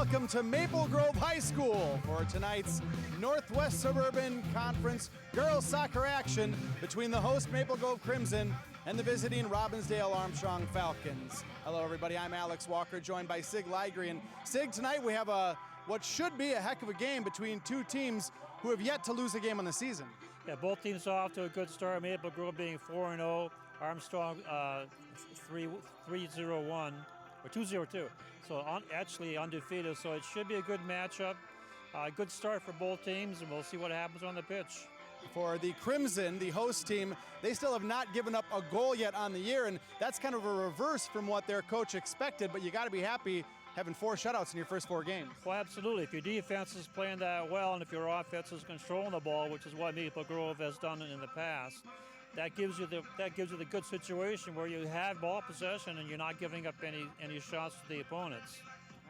welcome to Maple Grove High School for tonight's Northwest Suburban Conference girls soccer action between the host Maple Grove Crimson and the visiting Robbinsdale Armstrong Falcons. Hello everybody, I'm Alex Walker, joined by Sig Ligry. And Sig, tonight we have what should be a heck of a game between two teams who have yet to lose a game on the season. Yeah, both teams are off to a good start. Maple Grove being 4-0, Armstrong 3-0-1 or 2-0-2. So actually undefeated. So it should be a good matchup. Good start for both teams, and we'll see what happens on the pitch. For the Crimson, the host team, they still have not given up a goal yet on the year, and that's kind of a reverse from what their coach expected. But you got to be happy having 4 shutouts in your first 4 games. Well, absolutely. If your defense is playing that well, and if your offense is controlling the ball, which is what Maple Grove has done in the past, that gives you the good situation where you have ball possession and you're not giving up any shots to the opponents.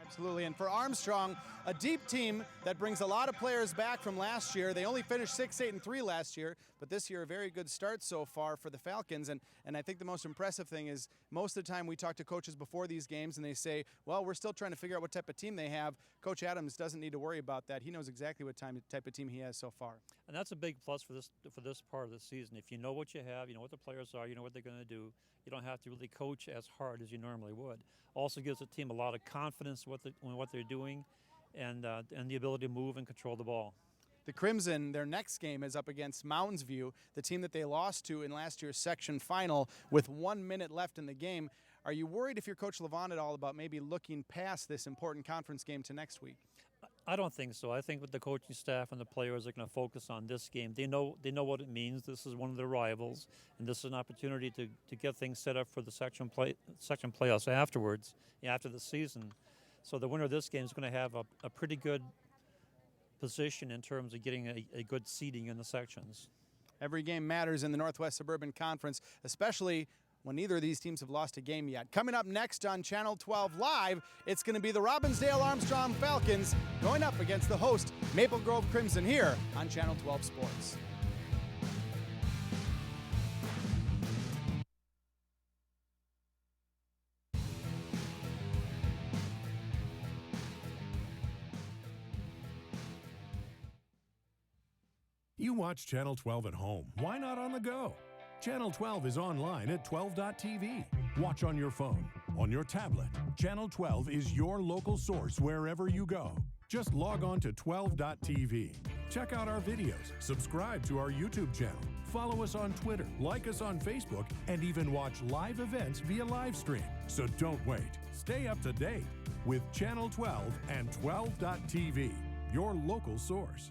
Absolutely, and for Armstrong, a deep team that brings a lot of players back from last year. They only finished 6-8-3 last year, but this year a very good start so far for the Falcons. And I think the most impressive thing is most of the time we talk to coaches before these games and they say, well, we're still trying to figure out what type of team they have. Coach Adams doesn't need to worry about that. He knows exactly what type of team he has so far. And that's a big plus for this part of the season. If you know what you have, you know what the players are, you know what they're going to do, you don't have to really coach as hard as you normally would. Also gives the team a lot of confidence in what they're doing and the ability to move and control the ball. The Crimson, their next game is up against Mountains View, the team that they lost to in last year's section final with 1 minute left in the game. Are you worried if you're Coach Levon at all about maybe looking past this important conference game to next week? I don't think so. I think with the coaching staff and the players are going to focus on this game. They know what it means. This is one of their rivals, and this is an opportunity to get things set up for the section playoffs afterwards, after the season. So the winner of this game is going to have a pretty good position in terms of getting a good seeding in the sections. Every game matters in the Northwest Suburban Conference, especially when neither of these teams have lost a game yet. Coming up next on Channel 12 Live, it's going to be the Robbinsdale Armstrong Falcons going up against the host Maple Grove Crimson here on Channel 12 Sports. You watch Channel 12 at home. Why not on the go? Channel 12 is online at 12.tv. Watch on your phone, on your tablet. Channel 12 is your local source wherever you go. Just log on to 12.tv. Check out our videos, subscribe to our YouTube channel, follow us on Twitter, like us on Facebook, and even watch live events via live stream. So don't wait. Stay up to date with Channel 12 and 12.tv, your local source.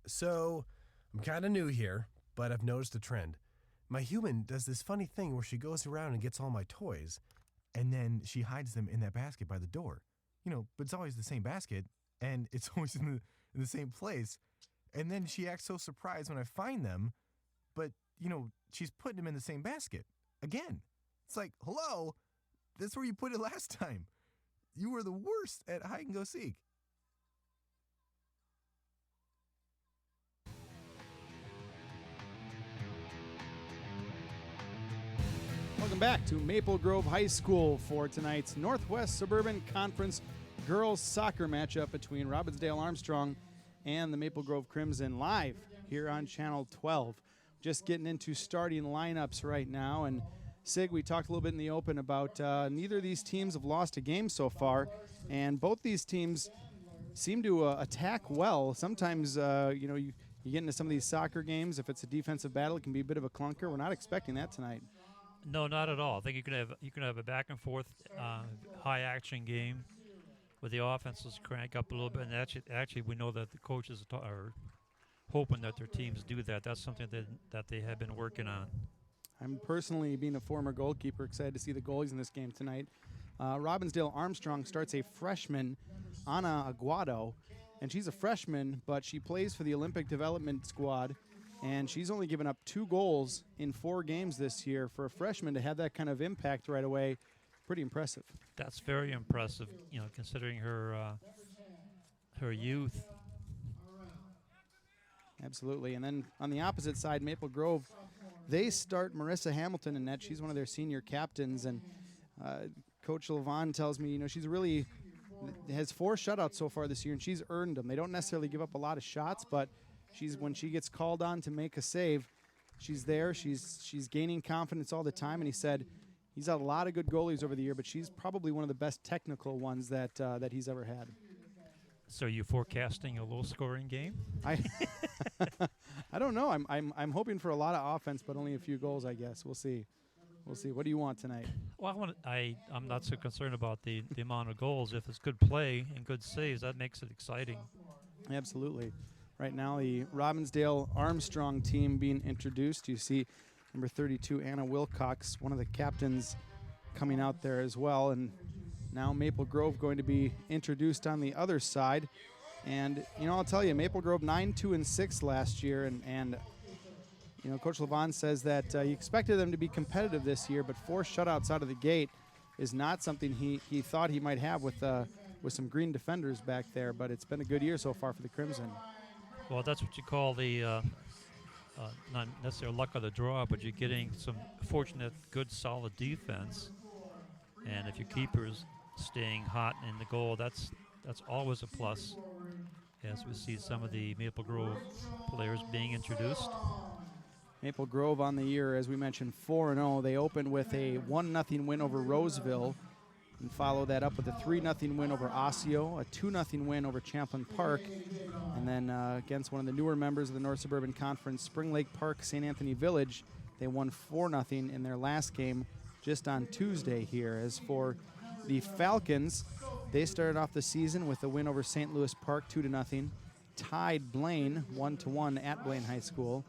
So, I'm kind of new here, but I've noticed a trend. My human does this funny thing where she goes around and gets all my toys, and then she hides them in that basket by the door. But it's always the same basket, and it's always in the same place. And then she acts so surprised when I find them, but, she's putting them in the same basket. Again. It's like, hello, that's where you put it last time. You were the worst at hide and go seek. Welcome back to Maple Grove High School for tonight's Northwest Suburban Conference girls soccer matchup between Robbinsdale Armstrong and the Maple Grove Crimson, live here on Channel 12. Just getting into starting lineups right now. And Sig, we talked a little bit in the open about neither of these teams have lost a game so far, and both these teams seem to attack well. Sometimes, you get into some of these soccer games, if it's a defensive battle, it can be a bit of a clunker. We're not expecting that tonight. No, not at all. I think you can have a back and forth, high action game, where the offenses crank up a little bit. And actually, we know that the coaches are hoping that their teams do that. That's something that they have been working on. I'm personally, being a former goalkeeper, excited to see the goalies in this game tonight. Robbinsdale Armstrong starts a freshman, Ana Aguado, and she's a freshman, but she plays for the Olympic Development Squad. And she's only given up 2 goals in 4 games this year. For a freshman to have that kind of impact right away, pretty impressive. That's very impressive, considering her youth. Absolutely. And then on the opposite side, Maple Grove, they start Marissa Hamilton in net. She's one of their senior captains. And Coach Levon tells me, she's really has 4 shutouts so far this year, and she's earned them. They don't necessarily give up a lot of shots, but when she gets called on to make a save, she's there. She's gaining confidence all the time, and he said he's had a lot of good goalies over the year, but she's probably one of the best technical ones that he's ever had. So are you forecasting a low-scoring game? I don't know. I'm hoping for a lot of offense, but only a few goals, I guess. We'll see. What do you want tonight? Well, I'm not so concerned about the amount of goals. If it's good play and good saves, that makes it exciting. Absolutely. Right now, the Robbinsdale Armstrong team being introduced. You see number 32, Anna Wilcox, one of the captains, coming out there as well. And now Maple Grove going to be introduced on the other side. And, I'll tell you, Maple Grove 9-2-6 last year. And Coach Levon says that he expected them to be competitive this year, but 4 shutouts out of the gate is not something he thought he might have with some green defenders back there. But it's been a good year so far for the Crimson. Well, that's what you call the not necessarily luck of the draw, but you're getting some fortunate, good, solid defense. And if your keeper's staying hot in the goal, that's always a plus. As we see some of the Maple Grove players being introduced. Maple Grove on the year, as we mentioned, 4-0. They opened with a 1-0 win over Roseville and follow that up with a 3-0 win over Osseo, a 2-0 win over Champlain Park, and then against one of the newer members of the North Suburban Conference, Spring Lake Park St. Anthony Village, they won 4-0 in their last game just on Tuesday here. As for the Falcons, they started off the season with a win over St. Louis Park 2-0, tied Blaine 1-1 at Blaine High School.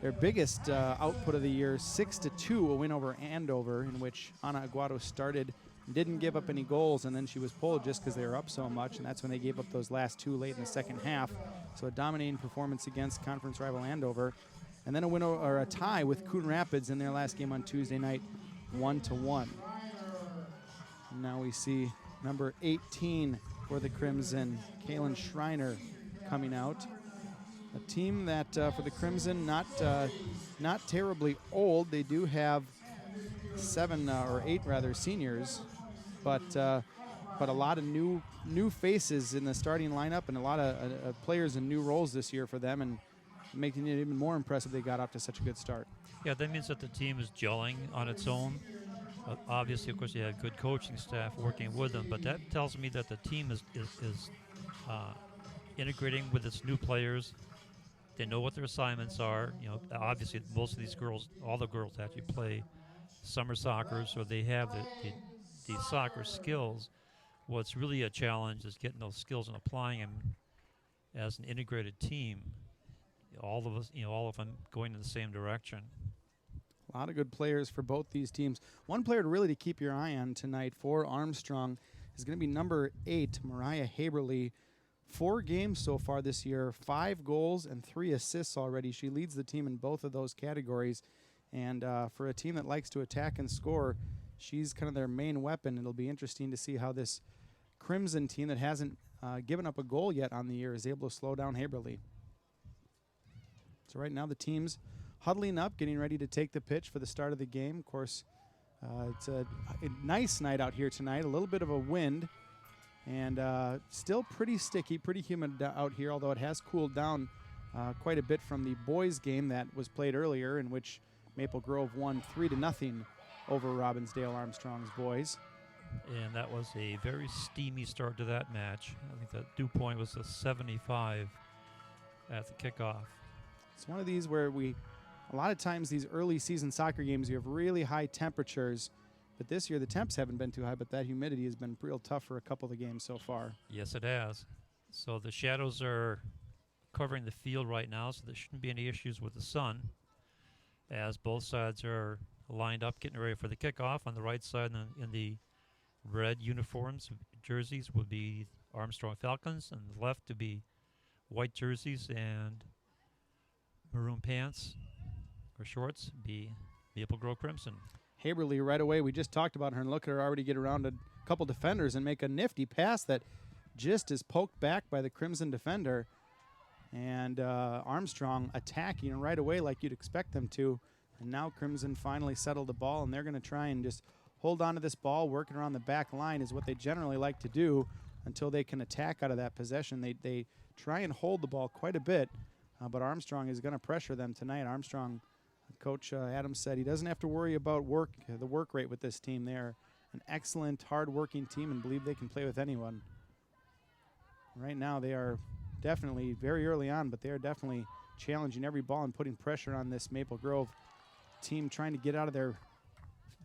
Their biggest output of the year, 6-2, a win over Andover, in which Ana Aguado started, didn't give up any goals, and then she was pulled just because they were up so much, and that's when they gave up those last 2 late in the second half. So a dominating performance against conference rival Andover, and then a tie with Coon Rapids in their last game on Tuesday night, 1-1. Now we see number 18 for the Crimson, Kaylin Schreiner, coming out. A team that for the Crimson, not terribly old. They do have 7 or 8 rather seniors, but a lot of new faces in the starting lineup, and a lot of players in new roles this year for them, and making it even more impressive they got off to such a good start. Yeah, that means that the team is gelling on its own. Obviously, of course, you have good coaching staff working with them, but that tells me that the team is integrating with its new players. They know what their assignments are. Obviously, most of these girls, all the girls actually play summer soccer, so they have the soccer skills. What's really a challenge is getting those skills and applying them as an integrated team. All of us, all of them going in the same direction. A lot of good players for both these teams. One player to keep your eye on tonight for Armstrong is going to be number 8, Mariah Haberly. 4 games so far this year, 5 goals and 3 assists already. She leads the team in both of those categories. And for a team that likes to attack and score, she's kind of their main weapon. It'll be interesting to see how this Crimson team that hasn't given up a goal yet on the year is able to slow down Haberly. So right now the team's huddling up, getting ready to take the pitch for the start of the game. Of course, it's a nice night out here tonight, a little bit of a wind, and still pretty sticky, pretty humid out here, although it has cooled down quite a bit from the boys' game that was played earlier, in which Maple Grove won 3-0 over Robbinsdale Armstrong's boys. And that was a very steamy start to that match. I think the dew point was a 75 at the kickoff. It's one of these where a lot of times these early season soccer games, you have really high temperatures, but this year the temps haven't been too high, but that humidity has been real tough for a couple of the games so far. Yes, it has. So the shadows are covering the field right now, so there shouldn't be any issues with the sun, as both sides are lined up getting ready for the kickoff. On the right side, in the red uniforms, jerseys, would be Armstrong Falcons, and the left to be white jerseys and maroon pants or shorts be Maple Grove Crimson. Haberly right away, we just talked about her, and look at her already get around a couple defenders and make a nifty pass that just is poked back by the Crimson defender. And Armstrong attacking right away like you'd expect them to. And now Crimson finally settled the ball, and they're going to try and just hold on to this ball, working around the back line is what they generally like to do until they can attack out of that possession. They try and hold the ball quite a bit, but Armstrong is going to pressure them tonight. Armstrong, Coach Adams said he doesn't have to worry about the work rate with this team. They're an excellent, hard-working team and believe they can play with anyone. Right now they are definitely very early on, but they are definitely challenging every ball and putting pressure on this Maple Grove team, trying to get out of their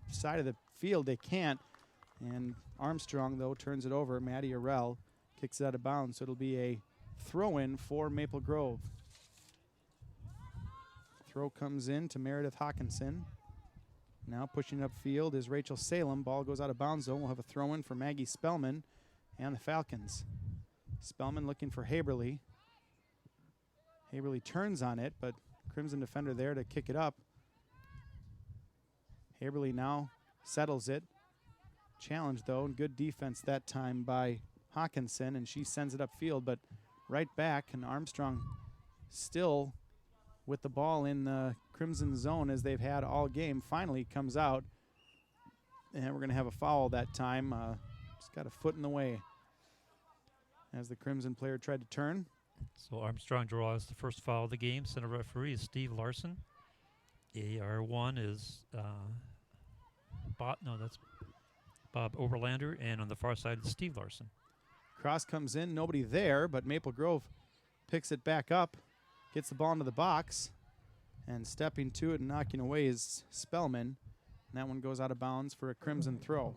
side of the field. They can't. And Armstrong, though, turns it over. Maddie Arell kicks it out of bounds, so it'll be a throw-in for Maple Grove. Throw comes in to Meredith Hawkinson. Now pushing upfield is Rachel Salem. Ball goes out of bounds, though. We'll have a throw-in for Maggie Spellman and the Falcons. Spellman looking for Haberly. Haberly turns on it, but Crimson defender there to kick it up. Haberly now settles it. Challenge, though, and good defense that time by Hawkinson, and she sends it upfield, but right back, and Armstrong still with the ball in the Crimson zone as they've had all game. Finally comes out, and we're going to have a foul that time. Just got a foot in the way as the Crimson player tried to turn. So Armstrong draws the first foul of the game. Center referee is Steve Larson. AR1 is that's Bob Oberlander, and on the far side is Steve Larson. Cross comes in, nobody there, but Maple Grove picks it back up, gets the ball into the box, and stepping to it and knocking away is Spellman. And that one goes out of bounds for a Crimson throw.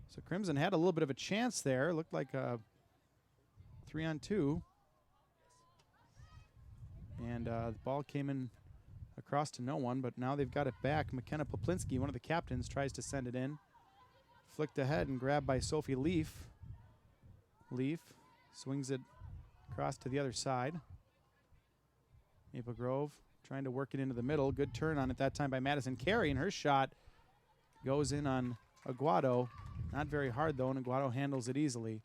So Crimson had a little bit of a chance there. Looked like a 3-on-2. And the ball came in across to no one, but now they've got it back. McKenna Poplinski, one of the captains, tries to send it in. Flicked ahead and grabbed by Sophie Leaf. Leaf swings it across to the other side. Maple Grove trying to work it into the middle. Good turn on it that time by Madison Carey, and her shot goes in on Aguado. Not very hard, though, and Aguado handles it easily.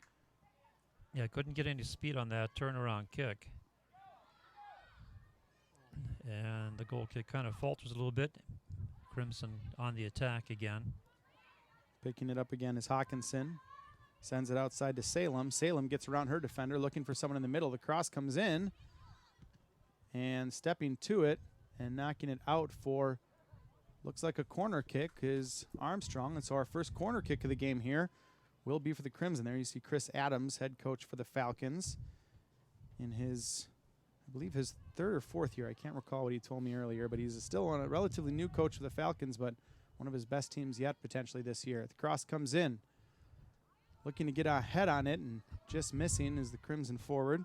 Yeah, couldn't get any speed on that turnaround kick. And the goal kick kind of falters a little bit. Crimson on the attack again. Picking it up again is Hawkinson. Sends it outside to Salem. Salem gets around her defender, looking for someone in the middle. The cross comes in. And stepping to it and knocking it out for, looks like a corner kick, is Armstrong. And so our first corner kick of the game here will be for the Crimson. There you see Chris Adams, head coach for the Falcons, in his, I believe, his third or fourth year. I can't recall what he told me earlier, but he's still a relatively new coach for the Falcons, but one of his best teams yet potentially this year. The cross comes in. Looking to get ahead on it, and just missing is the Crimson forward.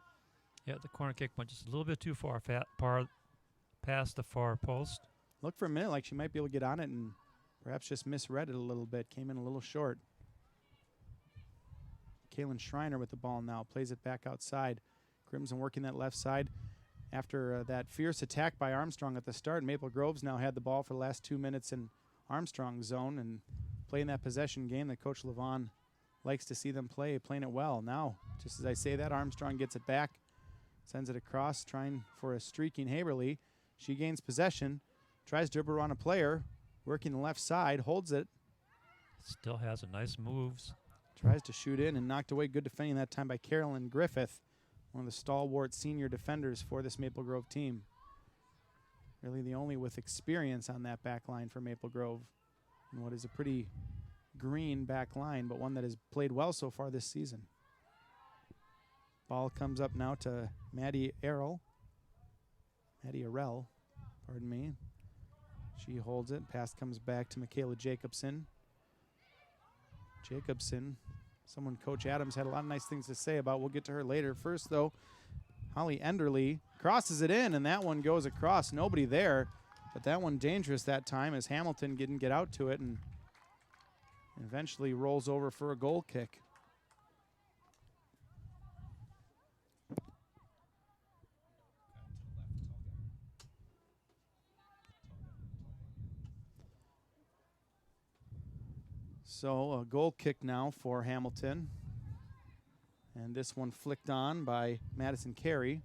Yeah, the corner kick went just a little bit too far past the far post. Looked for a minute like she might be able to get on it and perhaps just misread it a little bit. Came in a little short. Kaylin Schreiner with the ball now. Plays it back outside. Crimson working that left side. After that fierce attack by Armstrong at the start, Maple Grove's now had the ball for the last 2 minutes in Armstrong's zone and playing that possession game that Coach Levon likes to see them playing it well. Now, just as I say that, Armstrong gets it back, sends it across, trying for a streaking Haberly. She gains possession, tries to dribble around a player, working the left side, holds it. Still has a nice moves. Tries to shoot in and knocked away. Good defending that time by Carolyn Griffith, one of the stalwart senior defenders for this Maple Grove team. Really the only with experience on that back line for Maple Grove in what is a pretty green back line, but one that has played well so far this season. Ball comes up now to Maddie Arell, pardon me. She holds it. Pass comes back to Michaela Jacobson. Someone Coach Adams had a lot of nice things to say about. We'll get to her later. First, though, Holly Enderly crosses it in, and that one goes across. Nobody there, but that one dangerous that time as Hamilton didn't get out to it and eventually rolls over for a goal kick. So a goal kick now for Hamilton. And this one flicked on by Madison Carey.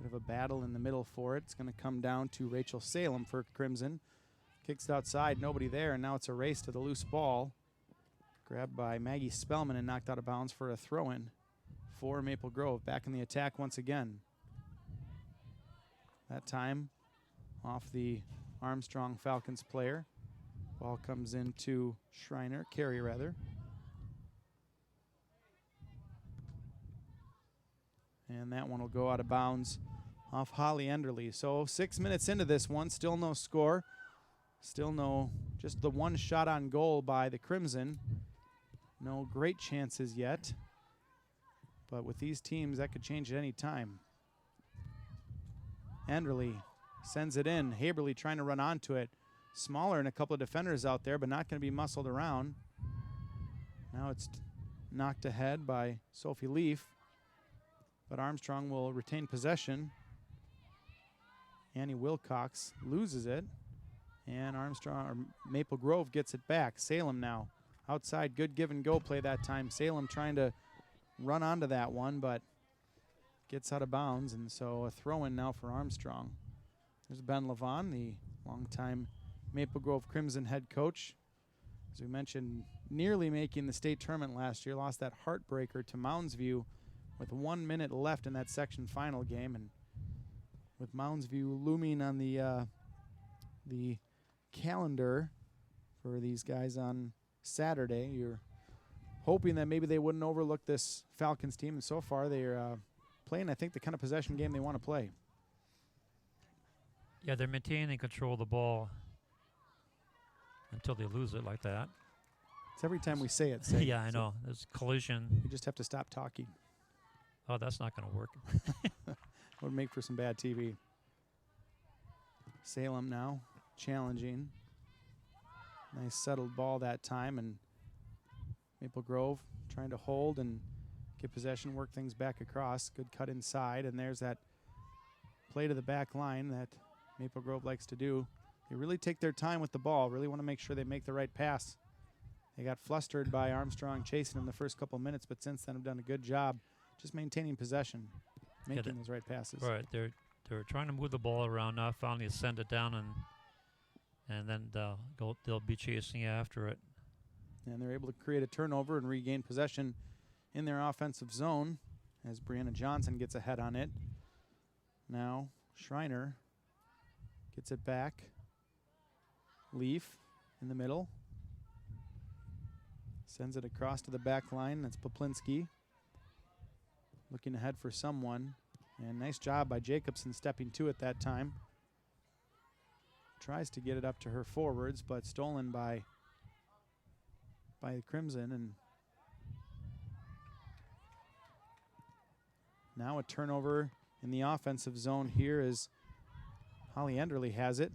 Bit of a battle in the middle for it. It's going to come down to Rachel Salem for Crimson. Kicks it outside, nobody there, and now it's a race to the loose ball. Grabbed by Maggie Spellman and knocked out of bounds for a throw-in for Maple Grove. Back in the attack once again. That time off the Armstrong Falcons player. Ball comes into Schreiner, carry rather. And that one will go out of bounds off Holly Enderly. So 6 minutes into this one, still no score. Still no, just the one shot on goal by the Crimson. No great chances yet. But with these teams, that could change at any time. Enderly sends it in. Haberly trying to run onto it. Smaller and a couple of defenders out there, but not going to be muscled around. Now it's knocked ahead by Sophie Leaf. But Armstrong will retain possession. Annie Wilcox loses it. And Maple Grove gets it back. Salem now outside. Good give and go play that time. Salem trying to run onto that one, but gets out of bounds. And so a throw-in now for Armstrong. There's Ben Levon, the longtime Maple Grove Crimson head coach. As we mentioned, nearly making the state tournament last year. Lost that heartbreaker to Mounds View with 1 minute left in that section final game. And with Mounds View looming on the calendar for these guys on Saturday, you're hoping that maybe they wouldn't overlook this Falcons team. And so far they're playing, I think, the kind of possession game they want to play. Yeah, they're maintaining control of the ball until they lose it like that. It's every time we say it. Yeah, I know. There's collision. You just have to stop talking. Oh, that's not going to work. Would make for some bad TV. Salem now challenging. Nice settled ball that time, and Maple Grove trying to hold and get possession, work things back across. Good cut inside, and there's that play to the back line that Maple Grove likes to do. They really take their time with the ball, really want to make sure they make the right pass. They got flustered by Armstrong chasing them the first couple minutes, but since then have done a good job just maintaining possession, making those right passes. Right, they're trying to move the ball around now, finally send it down, and then they'll be chasing after it. And they're able to create a turnover and regain possession in their offensive zone as Brianna Johnson gets ahead on it. Now Schreiner gets it back. Leaf in the middle. Sends it across to the back line. That's Poplinski. Looking ahead for someone. And nice job by Jacobson stepping to it that time. Tries to get it up to her forwards, but stolen by the Crimson. And now a turnover in the offensive zone here as Holly Enderly has it.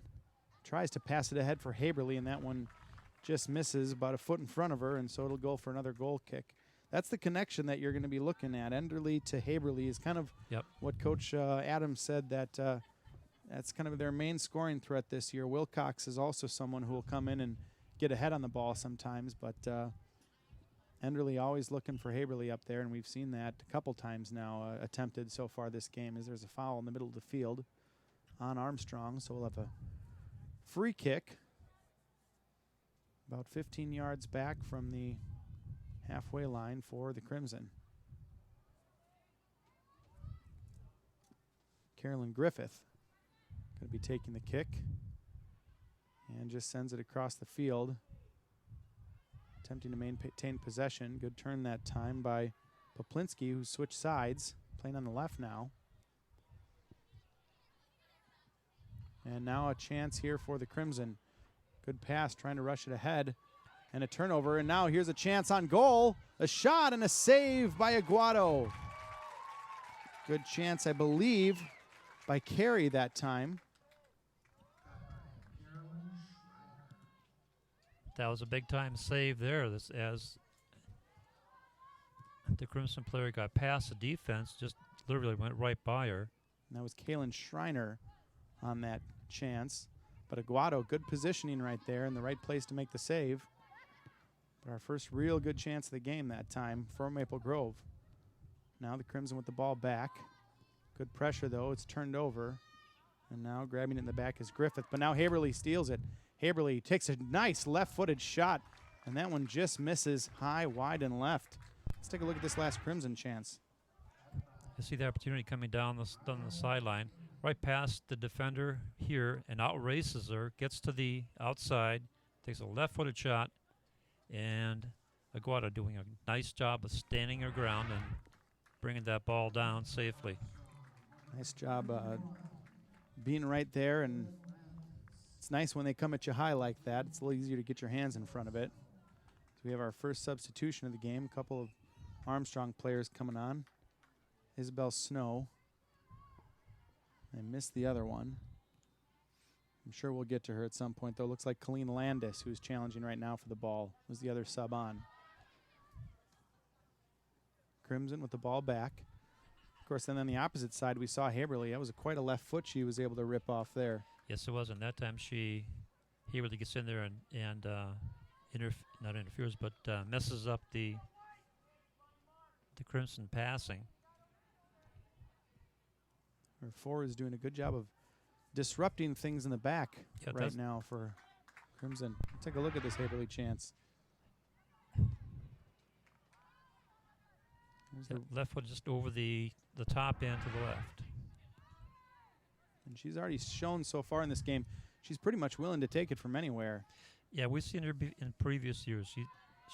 Tries to pass it ahead for Haberly, and that one just misses about a foot in front of her, and so it'll go for another goal kick. That's the connection that you're going to be looking at. Enderly to Haberly is kind of what Coach Adams said, that that's kind of their main scoring threat this year. Wilcox is also someone who will come in and get ahead on the ball sometimes, but Enderly always looking for Haberly up there, and we've seen that a couple times now attempted so far this game, as there's a foul in the middle of the field on Armstrong, so we'll have a free kick about 15 yards back from the halfway line for the Crimson. Carolyn Griffith going to be taking the kick and just sends it across the field, attempting to maintain possession. Good turn that time by Poplinski, who switched sides, playing on the left now. And now a chance here for the Crimson. Good pass, trying to rush it ahead. And a turnover, and now here's a chance on goal. A shot and a save by Aguado. Good chance, I believe, by Carey that time. That was a big-time save there. As the Crimson player got past the defense, just literally went right by her. And that was Kaylin Schreiner on that chance. But Aguado, good positioning right there in the right place to make the save. But our first real good chance of the game that time for Maple Grove. Now the Crimson with the ball back. Good pressure, though. It's turned over. And now grabbing it in the back is Griffith. But now Haberly steals it. Haberly takes a nice left-footed shot, and that one just misses high, wide, and left. Let's take a look at this last Crimson chance. You see the opportunity coming down the sideline, right past the defender here, and outraces her, gets to the outside, takes a left-footed shot, and Aguada doing a nice job of standing her ground and bringing that ball down safely. Nice job being right there, and it's nice when they come at you high like that. It's a little easier to get your hands in front of it. So we have our first substitution of the game. A couple of Armstrong players coming on. Isabel Snow. I missed the other one. I'm sure we'll get to her at some point, though. Looks like Colleen Landis, who's challenging right now for the ball, was the other sub on. Crimson with the ball back. Of course, then on the opposite side, we saw Haberly. That was quite a left foot she was able to rip off there. Yes, it was. And that time Haberly gets in there and not interferes, but messes up the Crimson passing. Her forward is doing a good job of disrupting things in the back right now for Crimson. Take a look at this Haberly chance. Left foot just over the top end to the left. And she's already shown so far in this game, she's pretty much willing to take it from anywhere. Yeah, we've seen her in previous years.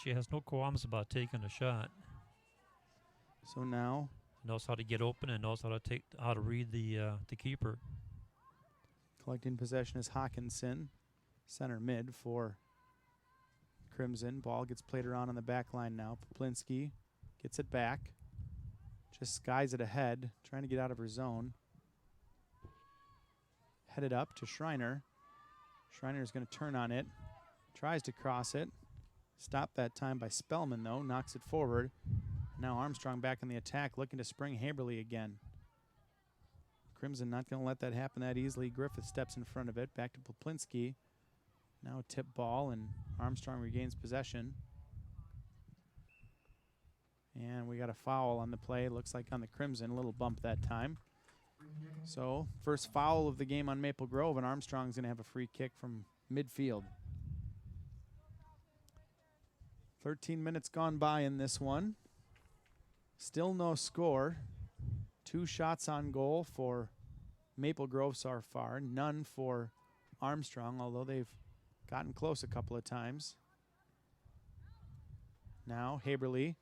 She has no qualms about taking a shot. So now knows how to get open and knows how to read the keeper. Collecting possession is Hawkinson, center mid for Crimson. Ball gets played around on the back line now. Poplinski gets it back. Just skies it ahead, trying to get out of her zone. Headed up to Schreiner. Schreiner's going to turn on it. Tries to cross it. Stopped that time by Spellman, though. Knocks it forward. Now Armstrong back in the attack, looking to spring Haberly again. Crimson not going to let that happen that easily. Griffith steps in front of it. Back to Poplinski. Now a tip ball, and Armstrong regains possession. And we got a foul on the play. Looks like on the Crimson. A little bump that time. So first foul of the game on Maple Grove, and Armstrong's going to have a free kick from midfield. 13 minutes gone by in this one. Still no score. 2 shots on goal for Maple Grove so far. None for Armstrong, although they've gotten close a couple of times. Now Haberly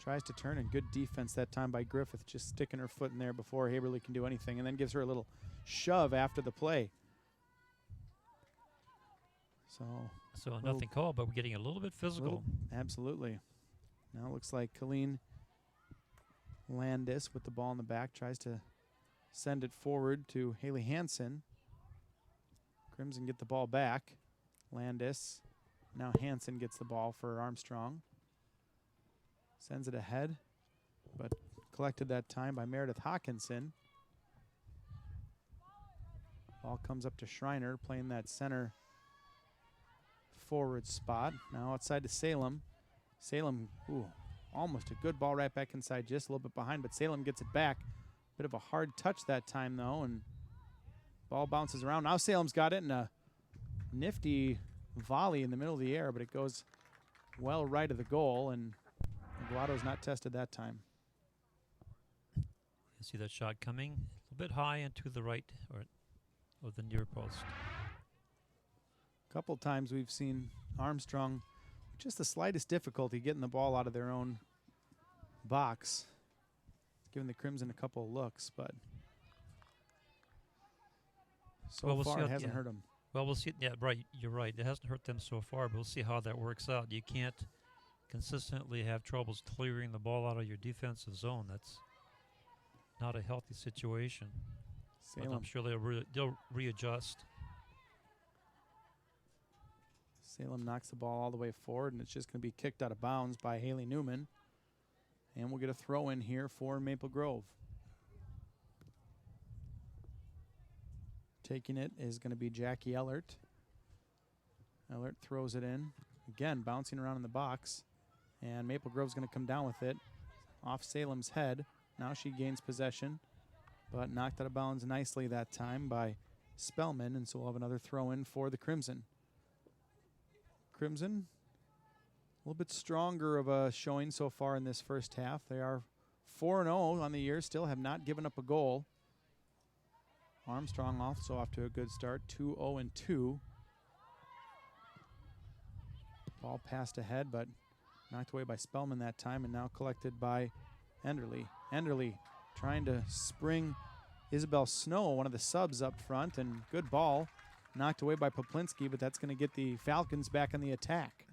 tries to turn, and good defense that time by Griffith, just sticking her foot in there before Haberly can do anything, and then gives her a little shove after the play. So nothing called, but we're getting a little bit physical. Absolutely. Now it looks like Colleen Landis with the ball in the back tries to send it forward to Haley Hansen. Crimson get the ball back. Landis. Now Hansen gets the ball for Armstrong. Sends it ahead, but collected that time by Meredith Hawkinson. Ball comes up to Schreiner, playing that center forward spot. Now outside to Salem. Salem, almost a good ball right back inside, just a little bit behind, but Salem gets it back. Bit of a hard touch that time, though, and ball bounces around. Now Salem's got it in a nifty volley in the middle of the air, but it goes well right of the goal, and Aguado's not tested that time. You see that shot coming a little bit high and to the right or the near post. A couple times we've seen Armstrong with just the slightest difficulty getting the ball out of their own box. Giving the Crimson a couple of looks, but so far it hasn't hurt them. Well, we'll see. Yeah, right. You're right. It hasn't hurt them so far, but we'll see how that works out. You can't consistently have troubles clearing the ball out of your defensive zone. That's not a healthy situation. But I'm sure they'll readjust. Salem knocks the ball all the way forward, and it's just going to be kicked out of bounds by Haley Newman. And we'll get a throw in here for Maple Grove. Taking it is going to be Jackie Ellert. Ellert throws it in. Again, bouncing around in the box. And Maple Grove's going to come down with it off Salem's head. Now she gains possession, but knocked out of bounds nicely that time by Spellman, and so we'll have another throw in for the Crimson. Crimson. A little bit stronger of a showing so far in this first half. They are 4-0 on the year, still have not given up a goal. Armstrong also off to a good start, 2-0-2. Ball passed ahead, but knocked away by Spellman that time, and now collected by Enderle. Enderle trying to spring Isabel Snow, one of the subs up front, and good ball. Knocked away by Poplinski, but that's going to get the Falcons back on the attack.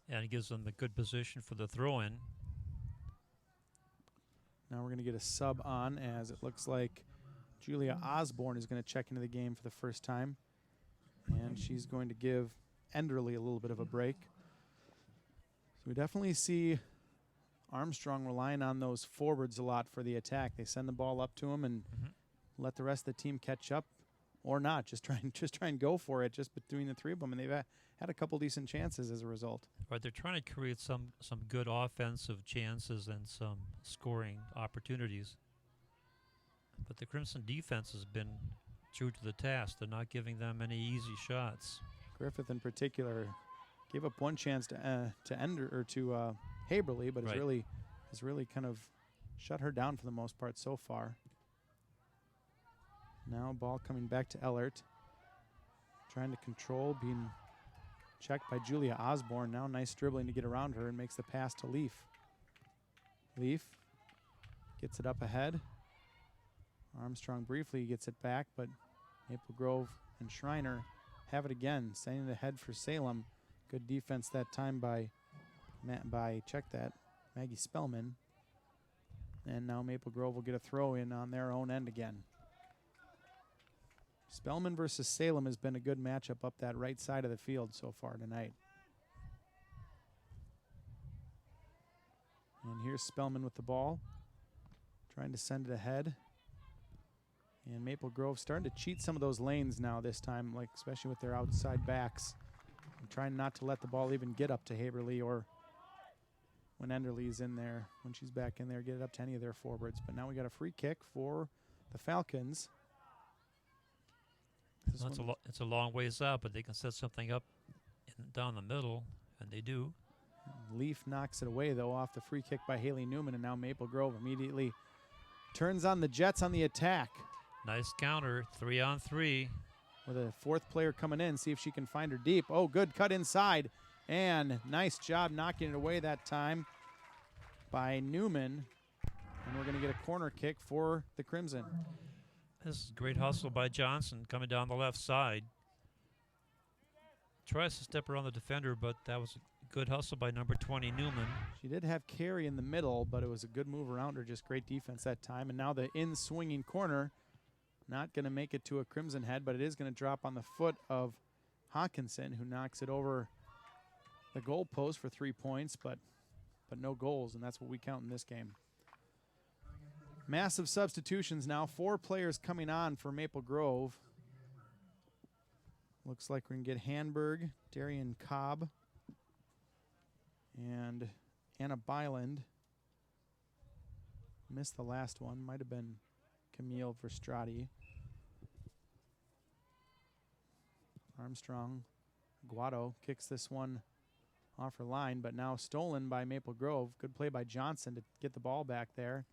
And it gives them a good position for the throw-in. Now we're going to get a sub on, as it looks like Julia Osborne is going to check into the game for the first time. And she's going to give Enderle a little bit of a break. So we definitely see Armstrong relying on those forwards a lot for the attack. They send the ball up to him and let the rest of the team catch up, or not. Just try and go for it, just between the three of them. And they've had a couple decent chances as a result. Right, they're trying to create some good offensive chances and some scoring opportunities. But the Crimson defense has been true to the task. They're not giving them any easy shots. Griffith in particular gave up one chance to Haberly, but has really kind of shut her down for the most part so far. Now ball coming back to Ellert. Trying to control, being checked by Julia Osborne. Now nice dribbling to get around her and makes the pass to Leaf. Leaf gets it up ahead. Armstrong briefly gets it back, but Maple Grove and Schreiner have it again, sending it ahead for Salem. Good defense that time by Maggie Spellman. And now Maple Grove will get a throw in on their own end again. Spellman versus Salem has been a good matchup up that right side of the field so far tonight. And here's Spellman with the ball, trying to send it ahead. And Maple Grove starting to cheat some of those lanes now this time, like especially with their outside backs. And trying not to let the ball even get up to Haberly, or when Enderle's in there, when she's back in there, get it up to any of their forwards. But now we got a free kick for the Falcons. It's a long ways out, but they can set something up down the middle, and they do. Leaf knocks it away, though, off the free kick by Haley Newman, and now Maple Grove immediately turns on the Jets on the attack. Nice counter, 3-on-3. With a fourth player coming in, see if she can find her deep. Oh, good cut inside, and nice job knocking it away that time by Newman. And we're going to get a corner kick for the Crimson. This is great hustle by Johnson coming down the left side. Tries to step around the defender, but that was a good hustle by number 20, Newman. She did have Carey in the middle, but it was a good move around her. Just great defense that time. And now the in-swinging corner, not going to make it to a Crimson head, but it is going to drop on the foot of Hawkinson, who knocks it over the goal post for 3 points, but no goals, and that's what we count in this game. Massive substitutions now. 4 players coming on for Maple Grove. Looks like we're going to get Hanberg, Darian Cobb, and Anna Byland. Missed the last one. Might have been Camille Verstrati. Armstrong, Guado kicks this one off her line, but now stolen by Maple Grove. Good play by Johnson to get the ball back there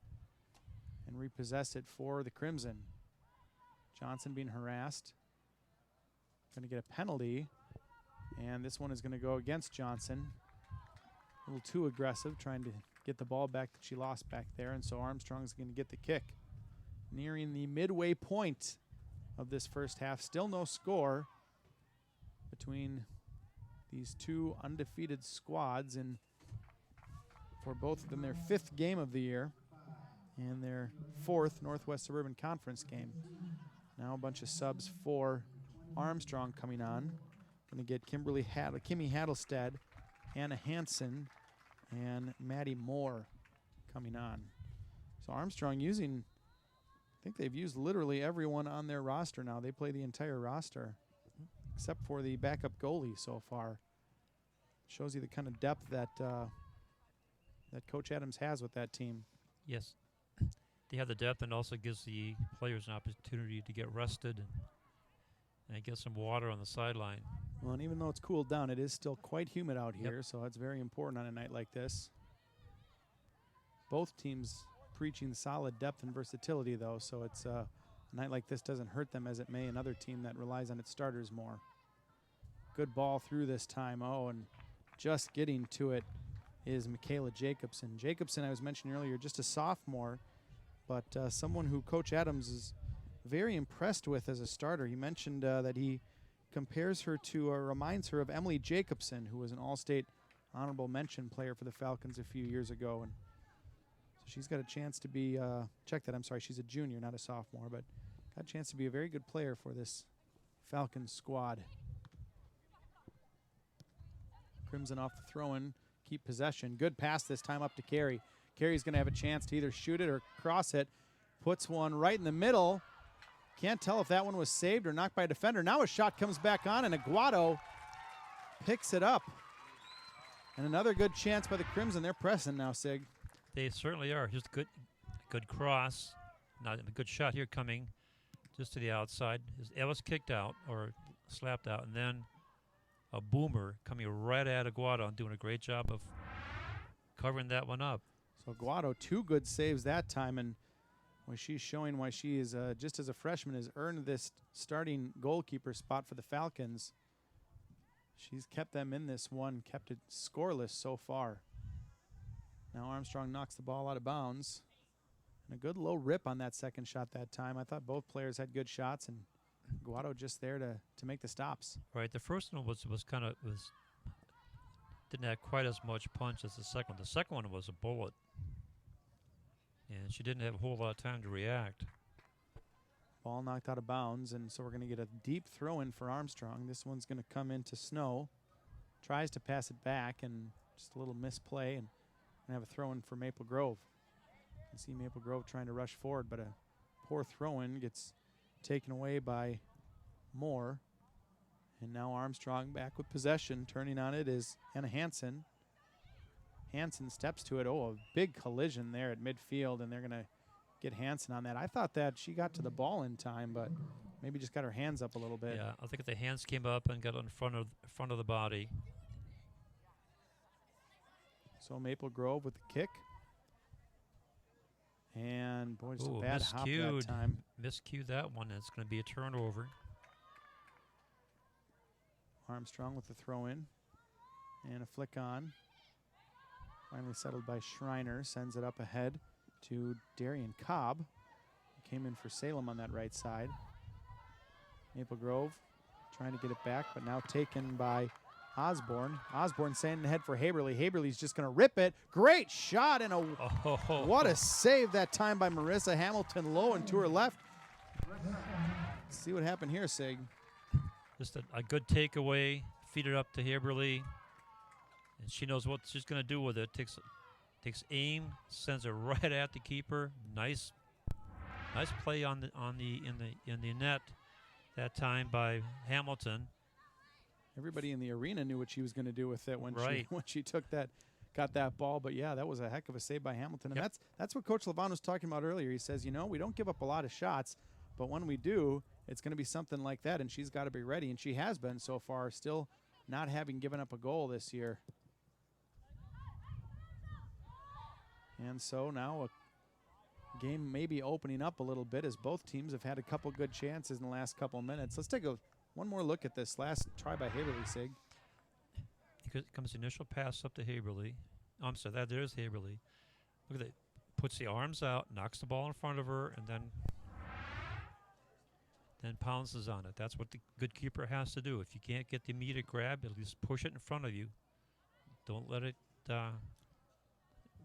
and repossess it for the Crimson. Johnson being harassed. Going to get a penalty, and this one is going to go against Johnson. A little too aggressive, trying to get the ball back that she lost back there, and so Armstrong's going to get the kick. Nearing the midway point of this first half. Still no score between these two undefeated squads, and for both of them their 5th game of the year and their 4th Northwest Suburban Conference game. Now a bunch of subs for Armstrong coming on. Going to get Kimmy Hattelstead, Anna Hansen, and Maddie Moore coming on. So Armstrong using, I think they've used literally everyone on their roster now. They play the entire roster, except for the backup goalie so far. Shows you the kind of depth that that Coach Adams has with that team. Yes, they have the depth, and also gives the players an opportunity to get rested and get some water on the sideline. Well, and even though it's cooled down, it is still quite humid out Yep. here, so it's very important on a night like this. Both teams preaching solid depth and versatility, though, so it's a night like this doesn't hurt them as it may another team that relies on its starters more. Good ball through this time. Oh, and just getting to it is Michaela Jacobson. Jacobson, I was mentioning earlier, just a sophomore, but someone who Coach Adams is very impressed with as a starter. He mentioned that he compares her to, reminds her of Emily Jacobson, who was an All-State honorable mention player for the Falcons a few years ago. And so she's got a chance to be, check that, I'm sorry, she's a junior, not a sophomore, but got a chance to be a very good player for this Falcons squad. Crimson off the throw-in, keep possession. Good pass this time up to Carey. Carey's going to have a chance to either shoot it or cross it. Puts one right in the middle. Can't tell if that one was saved or knocked by a defender. Now a shot comes back on, and Aguado picks it up. And another good chance by the Crimson. They're pressing now, Sig. They certainly are. Just good cross. Not a good shot here coming just to the outside. It was kicked out or slapped out, and then a boomer coming right at Aguado and doing a great job of covering that one up. So Aguado, 2 good saves that time, and she's showing why she is, just as a freshman, has earned this starting goalkeeper spot for the Falcons. She's kept them in this one, kept it scoreless so far. Now Armstrong knocks the ball out of bounds. And a good low rip on that second shot that time. I thought both players had good shots, and Aguado just there to make the stops. Right, the first one was didn't have quite as much punch as the second one. The second one was a bullet. And she didn't have a whole lot of time to react. Ball knocked out of bounds, and so we're going to get a deep throw in for Armstrong. This one's going to come into Snow. Tries to pass it back, and just a little misplay, and going to have a throw in for Maple Grove. You see Maple Grove trying to rush forward, but a poor throw in gets taken away by Moore. And now Armstrong back with possession. Turning on it is Anna Hansen. Hansen steps to it. Oh, a big collision there at midfield, and they're going to get Hansen on that. I thought that she got to the ball in time, but maybe just got her hands up a little bit. Yeah, I think the hands came up and got in front of the body. So Maple Grove with the kick. And, boy, just a bad hop miscued. that time. Miscued that one, and it's going to be a turnover. Armstrong with the throw in. And a flick on. Finally settled by Schreiner. Sends it up ahead to Darian Cobb. He came in for Salem on that right side. Maple Grove trying to get it back, but now taken by Osborne. Osborne sending ahead for Haberly. Haberly's just going to rip it. Great shot, and what a save that time by Marissa Hamilton, low and to her left. Let's see what happened here, Sig. Just a good takeaway. Feed it up to Haberly. And she knows what she's going to do with it. Takes aim, sends it right at the keeper. Nice play in the net that time by Hamilton. Everybody in the arena knew what she was going to do with it when right. she got that ball. But yeah, that was a heck of a save by Hamilton. And Yep. that's what Coach Levon was talking about earlier. He says, we don't give up a lot of shots, but when we do, it's going to be something like that, and she's got to be ready, and she has been so far, still not having given up a goal this year. And so now a game maybe opening up a little bit as both teams have had a couple good chances in the last couple minutes. Let's take one more look at this last try by Haberly, Sig. Here comes the initial pass up to Haberly. Oh, I'm sorry, there's Haberly. Look at that. Puts the arms out, knocks the ball in front of her, and then pounces on it. That's what the good keeper has to do. If you can't get the immediate grab, at least push it in front of you. Don't let it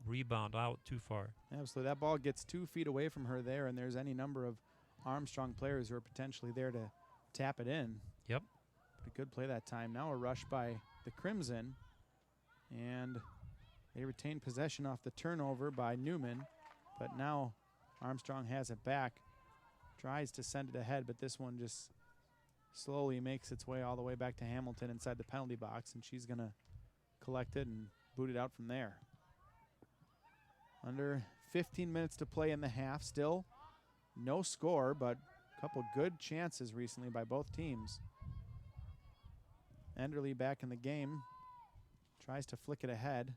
rebound out too far. Absolutely. That ball gets 2 feet away from her there, and there's any number of Armstrong players who are potentially there to tap it in. Yep. But a good play that time. Now a rush by the Crimson, and they retain possession off the turnover by Newman, but now Armstrong has it back. Tries to send it ahead, but this one just slowly makes its way all the way back to Hamilton inside the penalty box, and she's going to collect it and boot it out from there. Under 15 minutes to play in the half. Still no score, but Couple good chances recently by both teams. Enderly back in the game. Tries to flick it ahead.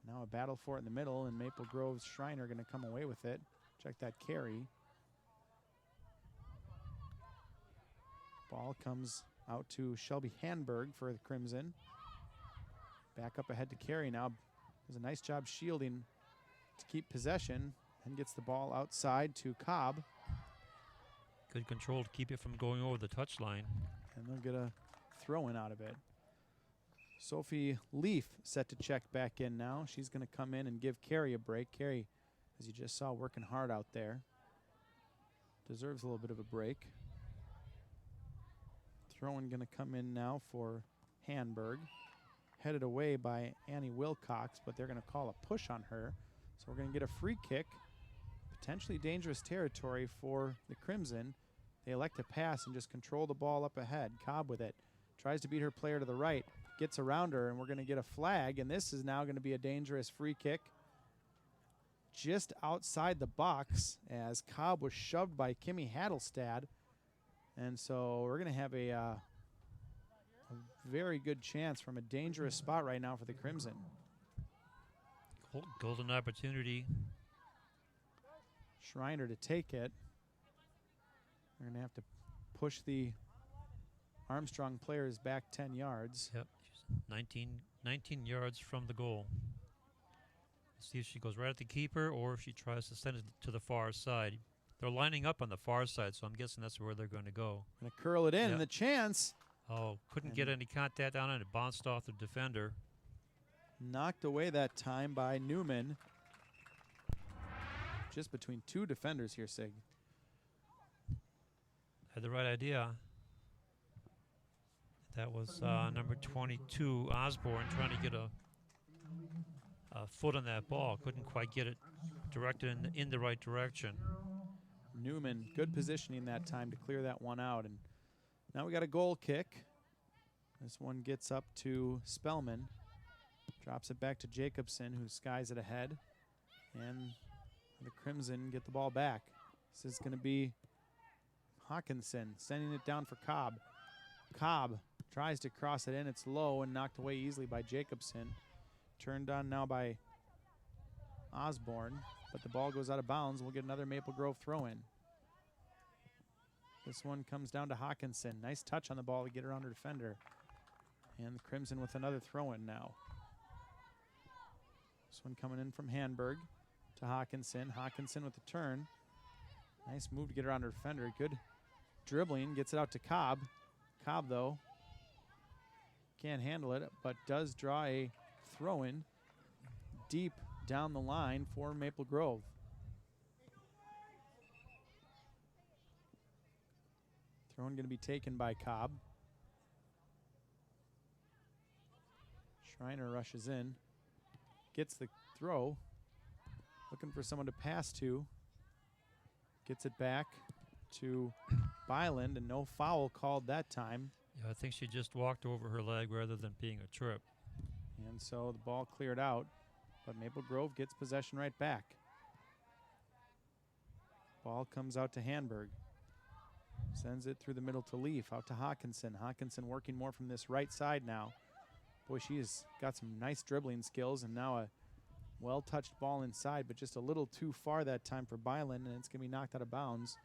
Now a battle for it in the middle, and Maple Grove's Schreiner going to come away with it. Check that carry. Ball comes out to Shelby Hanberg for the Crimson. Back up ahead to carry now. Does a nice job shielding to keep possession, and gets the ball outside to Cobb. Good control to keep it from going over the touchline. And they'll get a throw in out of it. Sophie Leaf set to check back in now. She's going to come in and give Carey a break. Carey, as you just saw, working hard out there. Deserves a little bit of a break. Throw-in going to come in now for Hanberg. Headed away by Annie Wilcox, but they're going to call a push on her. So we're going to get a free kick. Potentially dangerous territory for the Crimson. They elect to pass and just control the ball up ahead. Cobb with it. Tries to beat her player to the right. Gets around her, and we're going to get a flag. And this is now going to be a dangerous free kick just outside the box as Cobb was shoved by Kimmy Hadelstad. And so we're going to have a very good chance from a dangerous spot right now for the Crimson. Golden opportunity. Schreiner to take it. We're going to have to push the Armstrong players back 10 yards. Yep, she's 19 yards from the goal. See if she goes right at the keeper or if she tries to send it to the far side. They're lining up on the far side, so I'm guessing that's where they're going to go. Going to curl it in, Yep. and the chance. Oh, couldn't get any contact on it. It bounced off the defender. Knocked away that time by Newman. Just between two defenders here, Sig. Had the right idea. That was number 22, Osborne, trying to get a foot on that ball. Couldn't quite get it directed in the right direction. Newman, good positioning that time to clear that one out. And now we got a goal kick. This one gets up to Spellman. Drops it back to Jacobson, who skies it ahead. And the Crimson get the ball back. This is going to be Hawkinson sending it down for Cobb. Cobb tries to cross it in. It's low and knocked away easily by Jacobson. Turned on now by Osborne, but the ball goes out of bounds. We'll get another Maple Grove throw-in. This one comes down to Hawkinson. Nice touch on the ball to get around her defender. And the Crimson with another throw-in now. This one coming in from Hanberg to Hawkinson. Hawkinson with the turn. Nice move to get around her defender. Good dribbling. Gets it out to Cobb. Cobb, though, can't handle it, but does draw a throw-in deep down the line for Maple Grove. Throw-in going to be taken by Cobb. Schreiner rushes in. Gets the throw. Looking for someone to pass to. Gets it back to Byland, and no foul called that time. Yeah, I think she just walked over her leg rather than being a trip. And so the ball cleared out, but Maple Grove gets possession right back. Ball comes out to Hanberg. Sends it through the middle to Leaf, out to Hawkinson. Hawkinson working more from this right side now. Boy, she has got some nice dribbling skills, and now a well-touched ball inside, but just a little too far that time for Byland, and it's going to be knocked out of bounds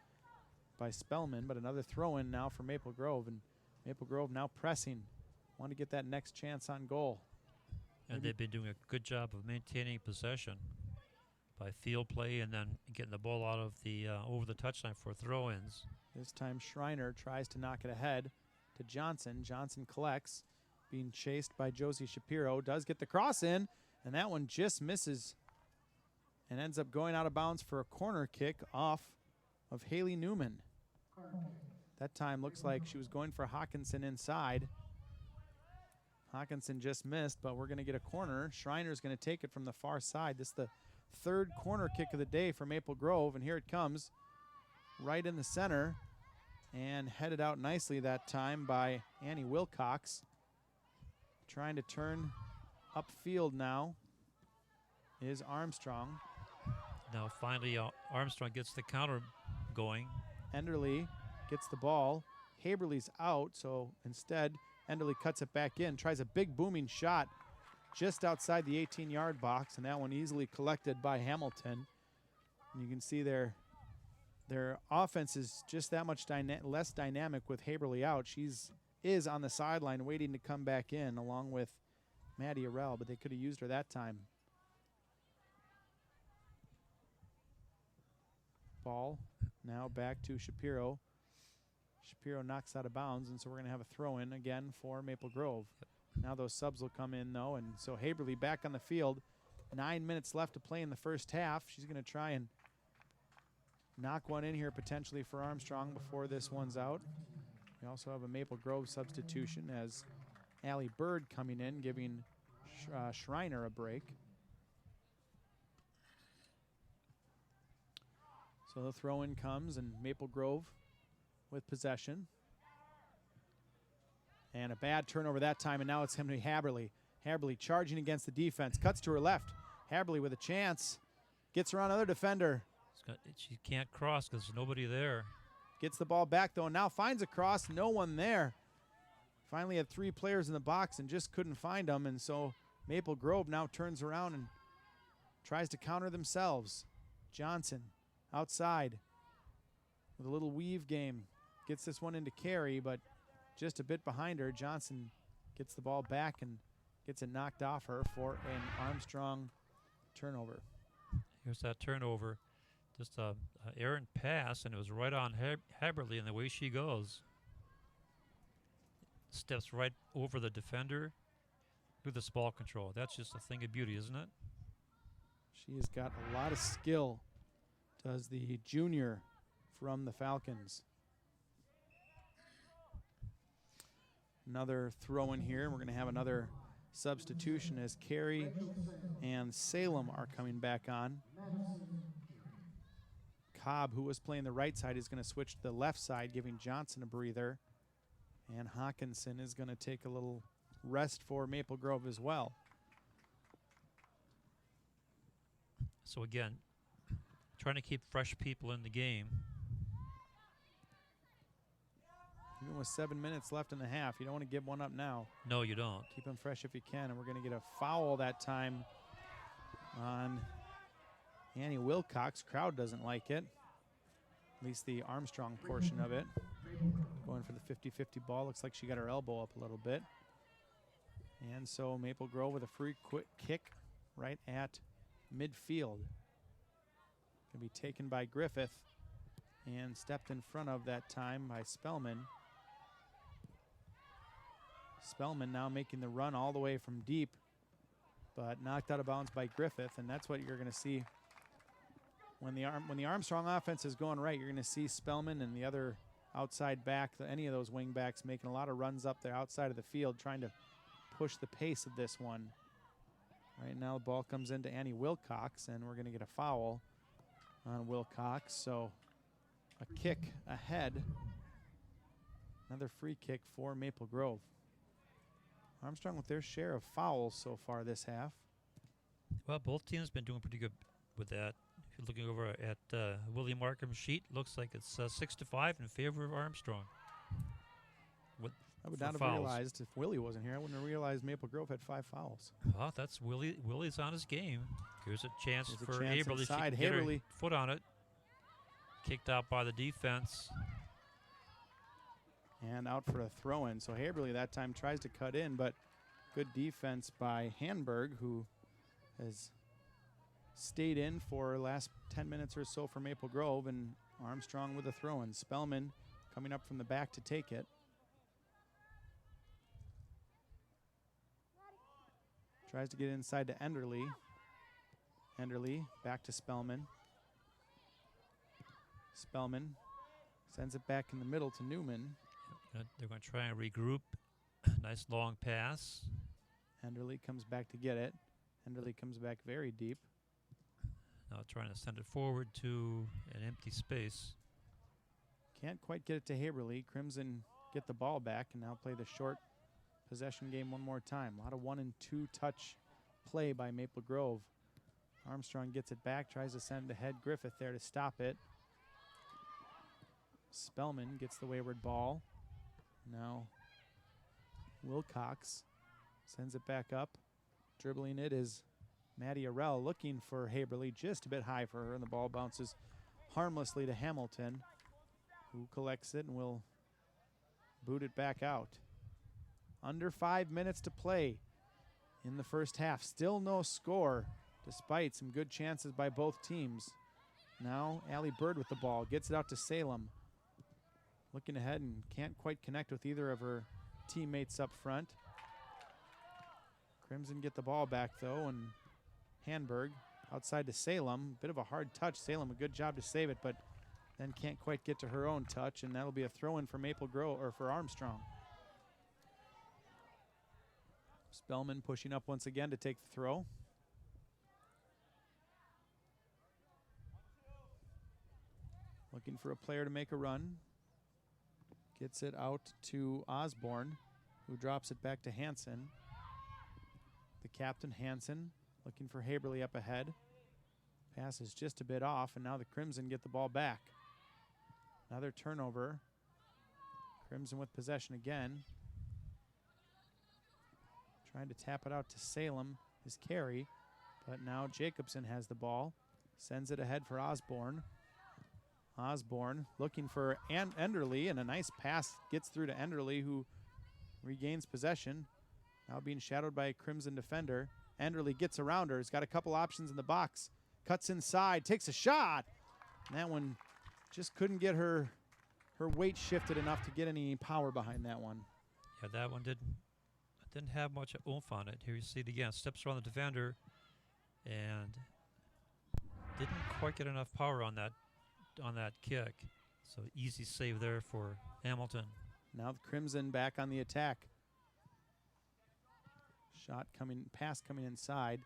by Spellman, but another throw-in now for Maple Grove, and Maple Grove now pressing. Want to get that next chance on goal. And they've been doing a good job of maintaining possession by field play and then getting the ball out of the over the touchline for throw-ins. This time Schreiner tries to knock it ahead to Johnson. Johnson collects, being chased by Josie Shapiro. Does get the cross in, and that one just misses and ends up going out of bounds for a corner kick off of Haley Newman. That time looks like she was going for Hawkinson inside. Hawkinson just missed, but we're going to get a corner. Schreiner's going to take it from the far side. This is the third corner kick of the day for Maple Grove, and here it comes right in the center and headed out nicely that time by Annie Wilcox. Trying to turn upfield now is Armstrong. Now finally Armstrong gets the counter going. Enderly gets the ball. Haberly's out, so instead, Enderly cuts it back in, tries a big booming shot just outside the 18-yard box, and that one easily collected by Hamilton. And you can see their offense is just that much less dynamic with Haberly out. Is on the sideline waiting to come back in along with Maddie Arell, but they could have used her that time. Ball now back to Shapiro. Shapiro knocks out of bounds, and so we're going to have a throw-in again for Maple Grove. Now those subs will come in, though, and so Haberly back on the field. 9 minutes left to play in the first half. She's going to try and knock one in here potentially for Armstrong before this one's out. We also have a Maple Grove substitution as Allie Bird coming in, giving Schreiner a break. So the throw-in comes, and Maple Grove with possession. And a bad turnover that time, and now it's Henry Haberly. Haberly charging against the defense, cuts to her left. Haberly with a chance, gets around another defender. She can't cross because there's nobody there. Gets the ball back, though, and now finds a cross, no one there. Finally had 3 players in the box and just couldn't find them, and so Maple Grove now turns around and tries to counter themselves. Johnson outside with a little weave game. Gets this one into Carey, but just a bit behind her. Johnson gets the ball back and gets it knocked off her for an Armstrong turnover. Here's that turnover. Just a errant pass, and it was right on Haberly, and the way she goes. Steps right over the defender with this ball control. That's just a thing of beauty, isn't it? She has got a lot of skill, does the junior from the Falcons. Another throw in here. We're going to have another substitution as Carey and Salem are coming back on. Cobb, who was playing the right side, is going to switch to the left side, giving Johnson a breather. And Hawkinson is going to take a little rest for Maple Grove as well. So again, trying to keep fresh people in the game. Even with 7 minutes left in the half, you don't want to give one up now. No, you don't. Keep them fresh if you can, and we're going to get a foul that time on Annie Wilcox. Crowd doesn't like it, at least the Armstrong portion of it. Going for the 50-50 ball. Looks like she got her elbow up a little bit. And so Maple Grove with a free quick kick right at midfield. Going to be taken by Griffith and stepped in front of that time by Spellman. Spellman now making the run all the way from deep, but knocked out of bounds by Griffith, and that's what you're going to see when the Armstrong offense is going right. You're going to see Spellman and the other outside back, any of those wing backs, making a lot of runs up there outside of the field, trying to push the pace of this one. Right now the ball comes into Annie Wilcox, and we're going to get a foul on Wilcox, so a kick ahead. Another free kick for Maple Grove. Armstrong with their share of fouls so far this half. Well, both teams been doing pretty good with that. If you're looking over at Willie Markham's sheet, looks like it's 6-5 in favor of Armstrong. I would not have realized if Willie wasn't here. I wouldn't have realized Maple Grove had 5 fouls. Well, that's Willie. Willie's on his game. Here's a chance There's for a chance Haberly. inside. She can get her Haberly. foot on it. Kicked out by the defense. And out for a throw-in. So Haberly that time tries to cut in, but good defense by Hanberg, who has stayed in for last 10 minutes or so for Maple Grove, and Armstrong with a throw-in. Spellman coming up from the back to take it. Tries to get inside to Enderly. Enderly back to Spellman. Spellman sends it back in the middle to Newman. They're going to try and regroup. Nice long pass. Enderly comes back to get it. Enderly comes back very deep. Now trying to send it forward to an empty space. Can't quite get it to Haberly. Crimson get the ball back and now play the short possession game one more time. A lot of 1 and 2 touch play by Maple Grove. Armstrong gets it back, tries to send it ahead. Griffith there to stop it. Spellman gets the wayward ball. Now Wilcox sends it back up. Dribbling it is Maddie Arell, looking for Haberly, just a bit high for her, and the ball bounces harmlessly to Hamilton, who collects it and will boot it back out. Under 5 minutes to play in the first half. Still no score, despite some good chances by both teams. Now Allie Bird with the ball, gets it out to Salem. Looking ahead and can't quite connect with either of her teammates up front. Crimson get the ball back though, and Hanberg outside to Salem. Bit of a hard touch. Salem, a good job to save it, but then can't quite get to her own touch, and that'll be a throw-in for Maple Grove, or for Armstrong. Spellman pushing up once again to take the throw. Looking for a player to make a run. Gets it out to Osborne, who drops it back to Hansen. The captain, Hansen, looking for Haberly up ahead. Pass is just a bit off, and now the Crimson get the ball back. Another turnover. Crimson with possession again. Trying to tap it out to Salem is Carey, but now Jacobson has the ball. Sends it ahead for Osborne. Osborne looking for Enderly, and a nice pass gets through to Enderly, who regains possession. Now being shadowed by a Crimson defender. Enderly gets around her. He's got a couple options in the box. Cuts inside, takes a shot. And that one just couldn't get her weight shifted enough to get any power behind that one. Yeah, that one didn't have much oomph on it. Here you see it again. Steps around the defender and didn't quite get enough power on that kick. So easy save there for Hamilton. Now the Crimson back on the attack. Pass coming inside.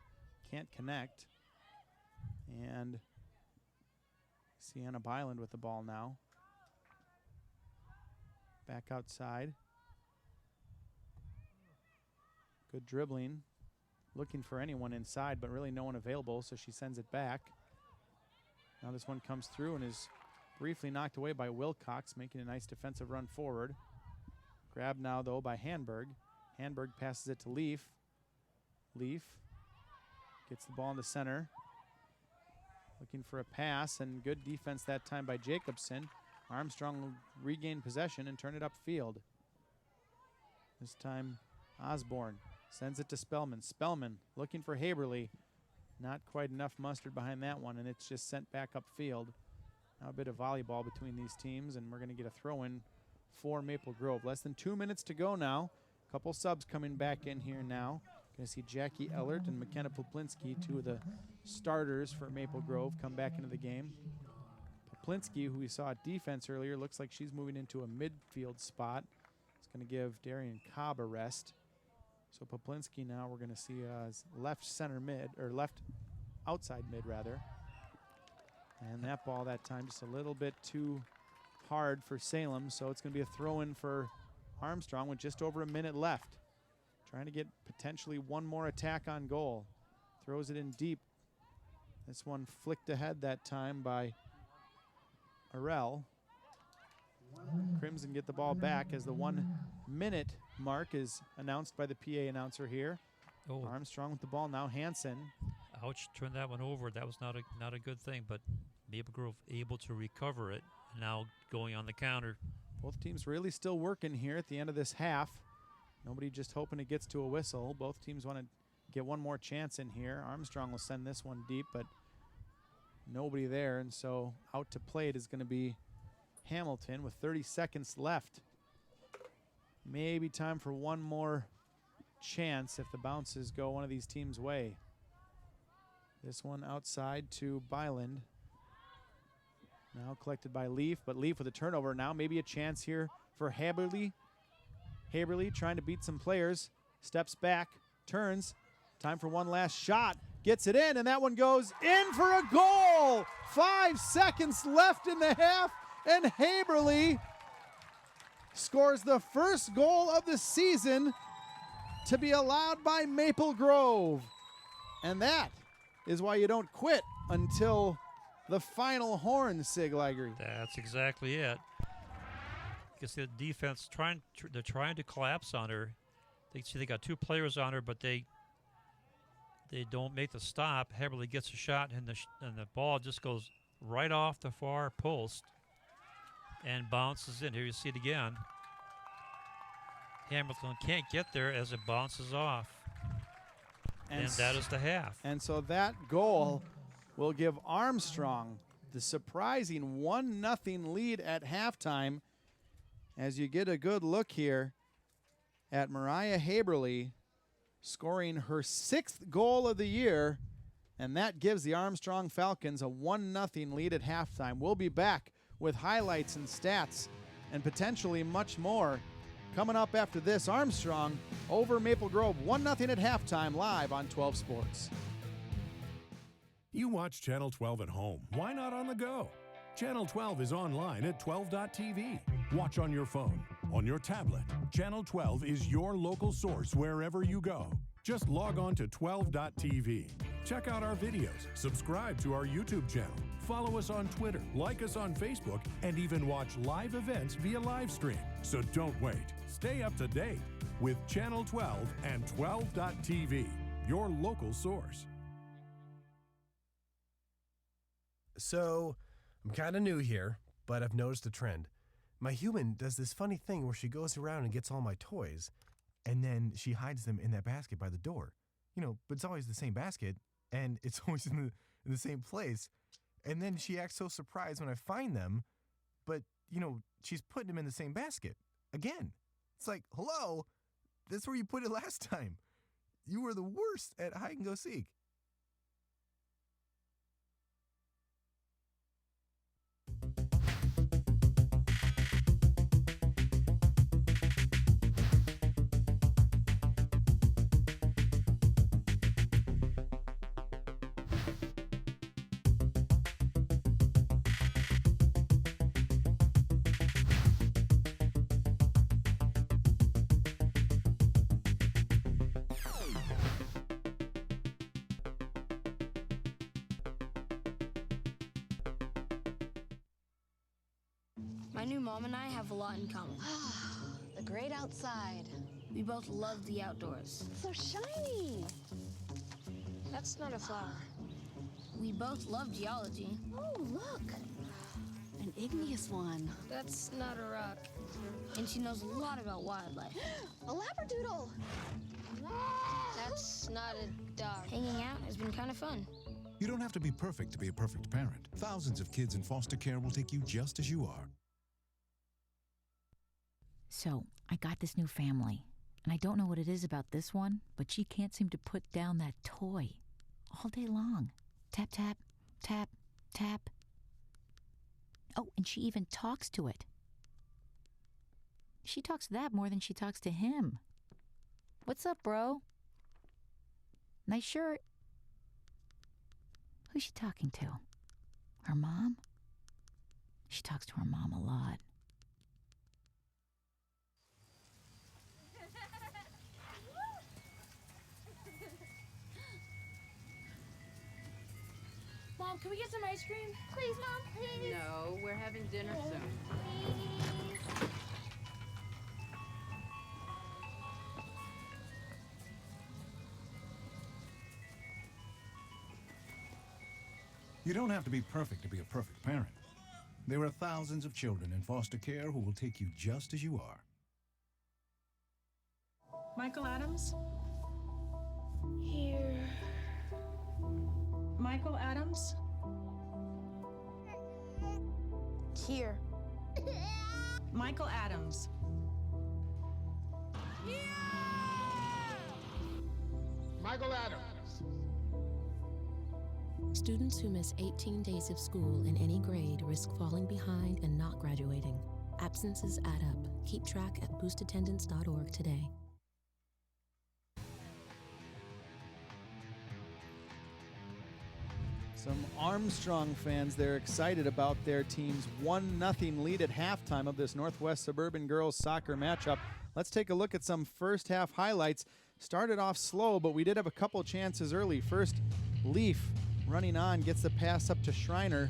Can't connect. And Sienna Byland with the ball now. Back outside. Good dribbling. Looking for anyone inside, but really no one available, so she sends it back. Now this one comes through and is briefly knocked away by Wilcox, making a nice defensive run forward. Grabbed now, though, by Hanberg. Hanberg passes it to Leaf. Leaf gets the ball in the center. Looking for a pass, and good defense that time by Jacobson. Armstrong will regain possession and turn it upfield. This time, Osborne sends it to Spellman. Spellman looking for Haberly. Not quite enough mustard behind that one, and it's just sent back upfield. Now a bit of volleyball between these teams, and we're going to get a throw-in for Maple Grove. Less than 2 minutes to go now. Couple subs coming back in here now. Going to see Jackie Ellert and McKenna Poplinski, two of the starters for Maple Grove, come back into the game. Poplinski, who we saw at defense earlier, looks like she's moving into a midfield spot. It's going to give Darian Cobb a rest. So Poplinski now we're going to see as left center mid, or left outside mid rather. And that ball that time just a little bit too hard for Salem, so it's going to be a throw-in for Armstrong with just over a minute left. Trying to get potentially one more attack on goal. Throws it in deep. This one flicked ahead that time by Arell. Crimson get the ball back as the 1 minute mark is announced by the PA announcer here. Oh. Armstrong with the ball now. Hansen. Ouch, turned that one over. That was not a good thing, but Maple Grove able to recover it. Now going on the counter. Both teams really still working here at the end of this half. Nobody just hoping it gets to a whistle. Both teams want to get one more chance in here. Armstrong will send this one deep, but nobody there, and so out to play it is going to be Hamilton with 30 seconds left. Maybe time for one more chance if the bounces go one of these teams' way. This one outside to Byland. Now collected by Leaf, but Leaf with a turnover. Now maybe a chance here for Haberly. Haberly trying to beat some players. Steps back, turns. Time for one last shot. Gets it in, and that one goes in for a goal. 5 seconds left in the half, and Haberly scores the first goal of the season to be allowed by Maple Grove. And that is why you don't quit until the final horn, Sig Liggery. That's exactly it. You see the defense they're trying to collapse on her. They got 2 players on her, but they don't make the stop. Heberly gets a shot, and the ball just goes right off the far post and bounces in. Here you see it again. Hamilton can't get there as it bounces off. And that is the half. And so that goal will give Armstrong the surprising 1-0 lead at halftime, as you get a good look here at Mariah Haberly scoring her 6th goal of the year, and that gives the Armstrong Falcons a 1-0 lead at halftime. We'll be back with highlights and stats and potentially much more coming up after this. Armstrong over Maple Grove 1-0 at halftime, live on 12 Sports. You watch Channel 12 at home. Why not on the go? Channel 12 is online at 12.tv. Watch on your phone, on your tablet. Channel 12 is your local source wherever you go. Just log on to 12.tv. Check out our videos, subscribe to our YouTube channel, follow us on Twitter, like us on Facebook, and even watch live events via live stream. So don't wait. Stay up to date with Channel 12 and 12.tv, your local source. So, I'm kind of new here, but I've noticed a trend. My human does this funny thing where she goes around and gets all my toys, and then she hides them in that basket by the door. But it's always the same basket, and it's always in the same place. And then she acts so surprised when I find them, but, she's putting them in the same basket again. It's like, hello, that's where you put it last time. You were the worst at hide and go seek. My new mom and I have a lot in common. The great outside. We both love the outdoors. So shiny. That's not a flower. We both love geology. Oh, look. An igneous one. That's not a rock. And she knows a lot about wildlife. A labradoodle. That's not a dog. Hanging out has been kind of fun. You don't have to be perfect to be a perfect parent. Thousands of kids in foster care will take you just as you are. So, I got this new family, and I don't know what it is about this one, but she can't seem to put down that toy all day long. Tap, tap, tap, tap. Oh, and she even talks to it. She talks to that more than she talks to him. What's up, bro? Nice shirt. Who's she talking to? Her mom? She talks to her mom a lot. Mom, can we get some ice cream? Please, Mom, please. No, we're having dinner soon. You don't have to be perfect to be a perfect parent. There are thousands of children in foster care who will take you just as you are. Michael Adams? Here. Michael Adams? Here. Michael Adams. Michael Adams. Students who miss 18 days of school in any grade risk falling behind and not graduating. Absences add up. Keep track at boostattendance.org today. Some Armstrong fans, they're excited about their team's 1-0 lead at halftime of this Northwest Suburban girls soccer matchup. Let's take a look at some first half highlights. Started off slow, but we did have a couple chances early. First, Leaf running on, gets the pass up to Schreiner.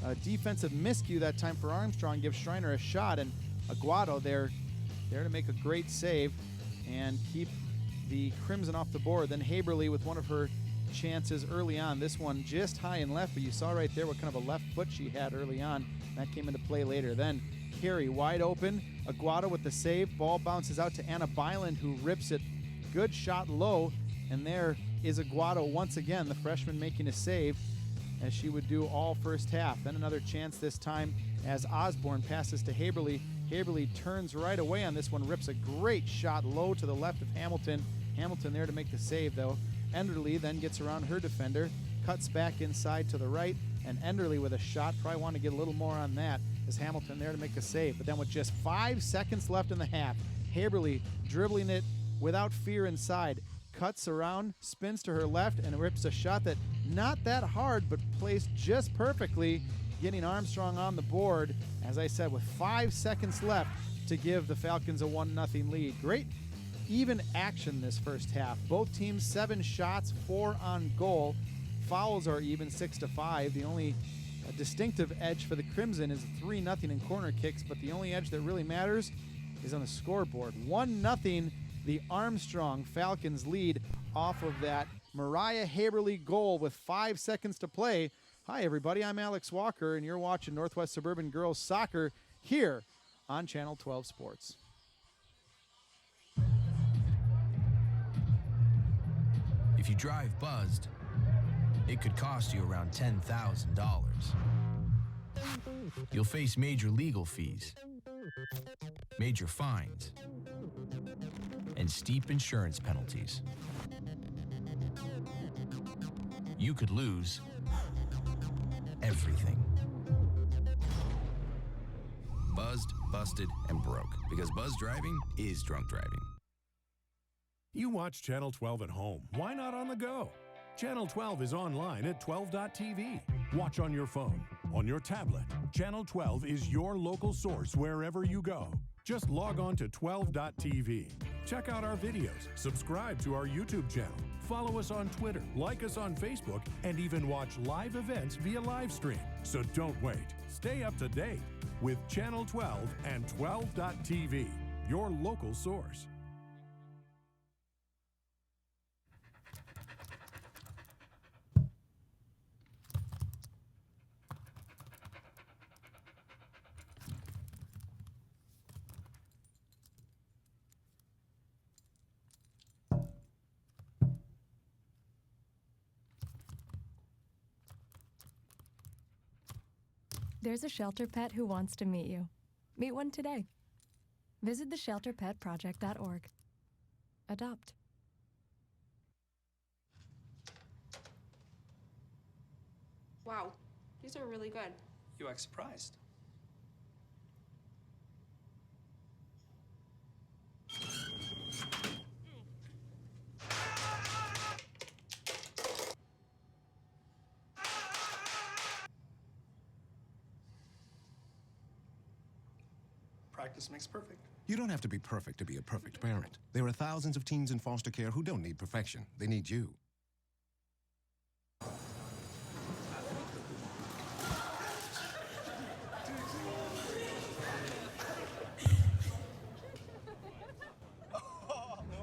A defensive miscue that time for Armstrong gives Schreiner a shot, and Aguado there to make a great save and keep the Crimson off the board. Then Haberly with one of her chances early on. This one just high and left, but you saw right there what kind of a left foot she had early on. That came into play later. Then Carey wide open. Aguado with the save. Ball bounces out to Anna Byland, who rips it. Good shot low. And there is Aguado once again, the freshman making a save, as she would do all first half. Then another chance this time as Osborne passes to Haberly. Haberly turns right away on this one, rips a great shot low to the left of Hamilton. Hamilton there to make the save, though. Enderle then gets around her defender, cuts back inside to the right, and Enderle with a shot. Probably want to get a little more on that as Hamilton there to make a save. But then with just 5 seconds left in the half, Haberly dribbling it without fear inside, cuts around, spins to her left, and rips a shot that not that hard, but placed just perfectly, getting Armstrong on the board, as I said, with 5 seconds left to give the Falcons a 1-0 lead. Great even action this first half. Both teams 7 shots, 4 on goal. Fouls are even 6-5. The only distinctive edge for the Crimson is 3-0 in corner kicks, but the only edge that really matters is on the scoreboard. 1-0, the Armstrong Falcons lead off of that Mariah Haberly goal with 5 seconds to play. Hi, everybody. I'm Alex Walker, and you're watching Northwest Suburban Girls Soccer here on Channel 12 Sports. If you drive buzzed, it could cost you around $10,000. You'll face major legal fees, major fines, and steep insurance penalties. You could lose everything. Buzzed, busted, and broke, because buzz driving is drunk driving. You watch Channel 12 at home. Why not on the go? Channel 12 is online at 12.tv. Watch on your phone, on your tablet. Channel 12 is your local source wherever you go. Just log on to 12.tv. Check out our videos, subscribe to our YouTube channel, follow us on Twitter, like us on Facebook, and even watch live events via live stream. So don't wait. Stay up to date with Channel 12 and 12.tv, your local source. There's a shelter pet who wants to meet you. Meet one today. Visit theshelterpetproject.org. Adopt. Wow, these are really good. You act surprised. Practice makes perfect. You don't have to be perfect to be a perfect parent. There are thousands of teens in foster care who don't need perfection. They need you.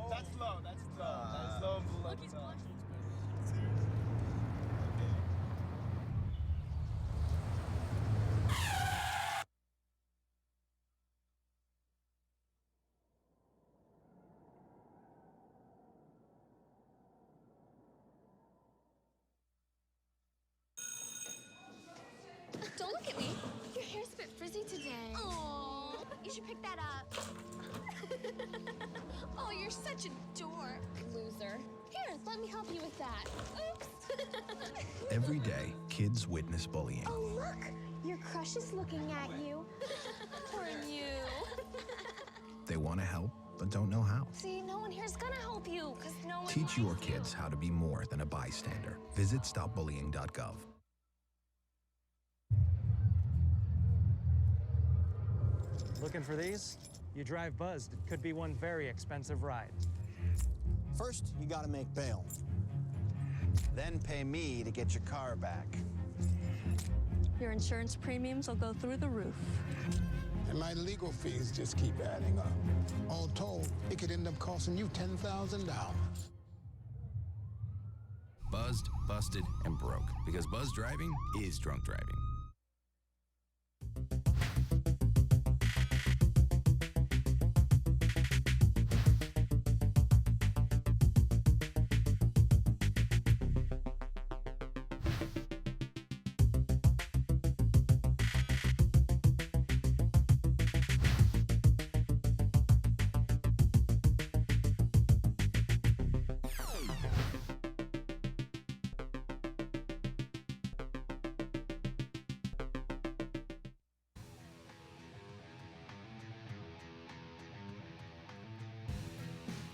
That's low. That's low. Look, he's blushing. Don't look at me. Your hair's a bit frizzy today. Aww. You should pick that up. Oh, you're such a dork. Loser. Here, let me help you with that. Oops. Every day, kids witness bullying. Oh, look. Your crush is looking at you. Poor you. They want to help, but don't know how. See, no one here's gonna help you, because no one... Teach your kids how to be more than a bystander. Visit stopbullying.gov. Looking for these? You drive buzzed. It could be one very expensive ride. First, you gotta make bail. Then pay me to get your car back. Your insurance premiums will go through the roof. And my legal fees just keep adding up. All told, it could end up costing you $10,000. Buzzed, busted, and broke. Because buzz driving is drunk driving.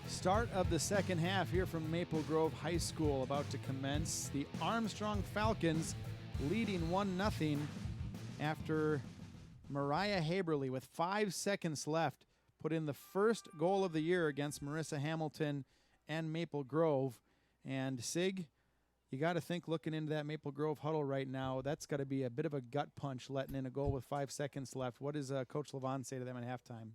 Start of the second half here from Maple Grove High School about to commence. The Armstrong Falcons leading 1-0 after Mariah Haberly, with 5 seconds left, put in the first goal of the year against Marissa Hamilton and Maple Grove. And Sig, you got to think, looking into that Maple Grove huddle right now, that's got to be a bit of a gut punch letting in a goal with 5 seconds left. What does Coach Levon say to them at halftime?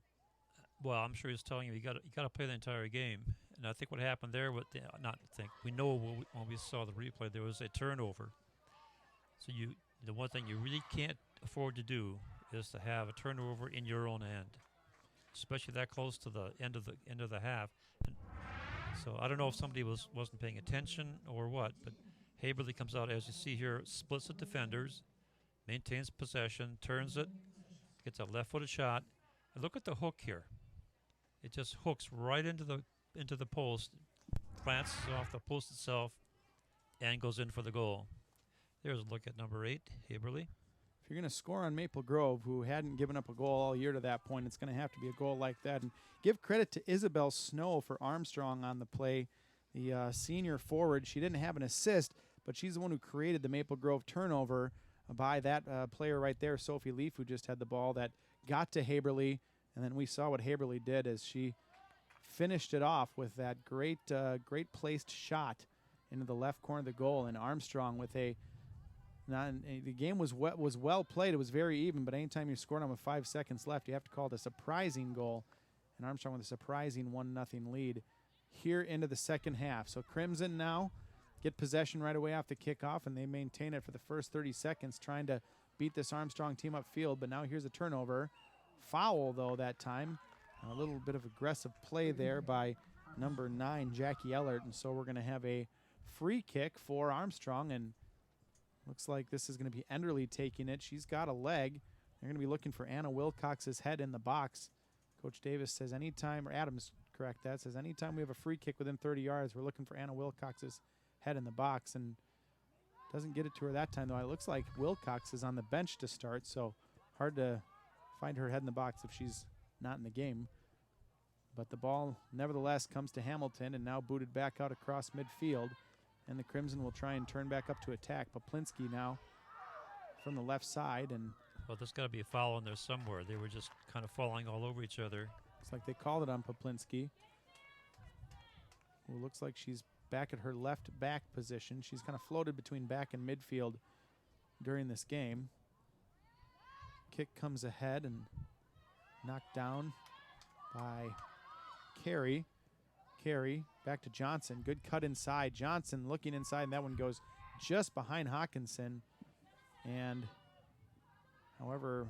Well, I'm sure he's telling you got to play the entire game. And I think what happened there, we know when we saw the replay, there was a turnover. So the one thing you really can't afford to do is to have a turnover in your own end, especially that close to the end of the half. And so I don't know if somebody wasn't paying attention or what, but Haberly comes out, as you see here, splits the defenders, maintains possession, turns it, gets a left-footed shot. And look at the hook here. It just hooks right into the post, glances off the post itself, and goes in for the goal. There's a look at number 8, Haberly. If you're going to score on Maple Grove, who hadn't given up a goal all year to that point, it's going to have to be a goal like that. And give credit to Isabel Snow for Armstrong on the play, the senior forward. She didn't have an assist, but she's the one who created the Maple Grove turnover by that player right there, Sophie Leaf, who just had the ball that got to Haberly. And then we saw what Haberly did as she finished it off with that great placed shot into the left corner of the goal. And Armstrong with the game was well played. It was very even, but anytime you're scoring on with 5 seconds left, you have to call it a surprising goal. And Armstrong with a surprising 1-0 lead here into the second half. So Crimson now get possession right away off the kickoff, and they maintain it for the first 30 seconds, trying to beat this Armstrong team upfield. But now here's a turnover. Foul, though, that time. A little bit of aggressive play there by number 9, Jackie Ellert. And so we're going to have a free kick for Armstrong. And looks like this is going to be Enderly taking it. She's got a leg. They're going to be looking for Anna Wilcox's head in the box. Coach Davis says anytime, or Adams, correct that, says anytime we have a free kick within 30 yards, we're looking for Anna Wilcox's head in the box. And doesn't get it to her that time, though. It looks like Wilcox is on the bench to start, so hard to find her head in the box if she's not in the game. But the ball nevertheless comes to Hamilton and now booted back out across midfield. And the Crimson will try and turn back up to attack. Poplinski now from the left side. And well, there's got to be a foul in there somewhere. They were just kind of falling all over each other. Looks like they called it on Poplinski, who looks like she's back at her left back position. She's kind of floated between back and midfield during this game. Kick comes ahead and knocked down by Carey. Carey back to Johnson. Good cut inside. Johnson looking inside, and that one goes just behind Hawkinson. And however,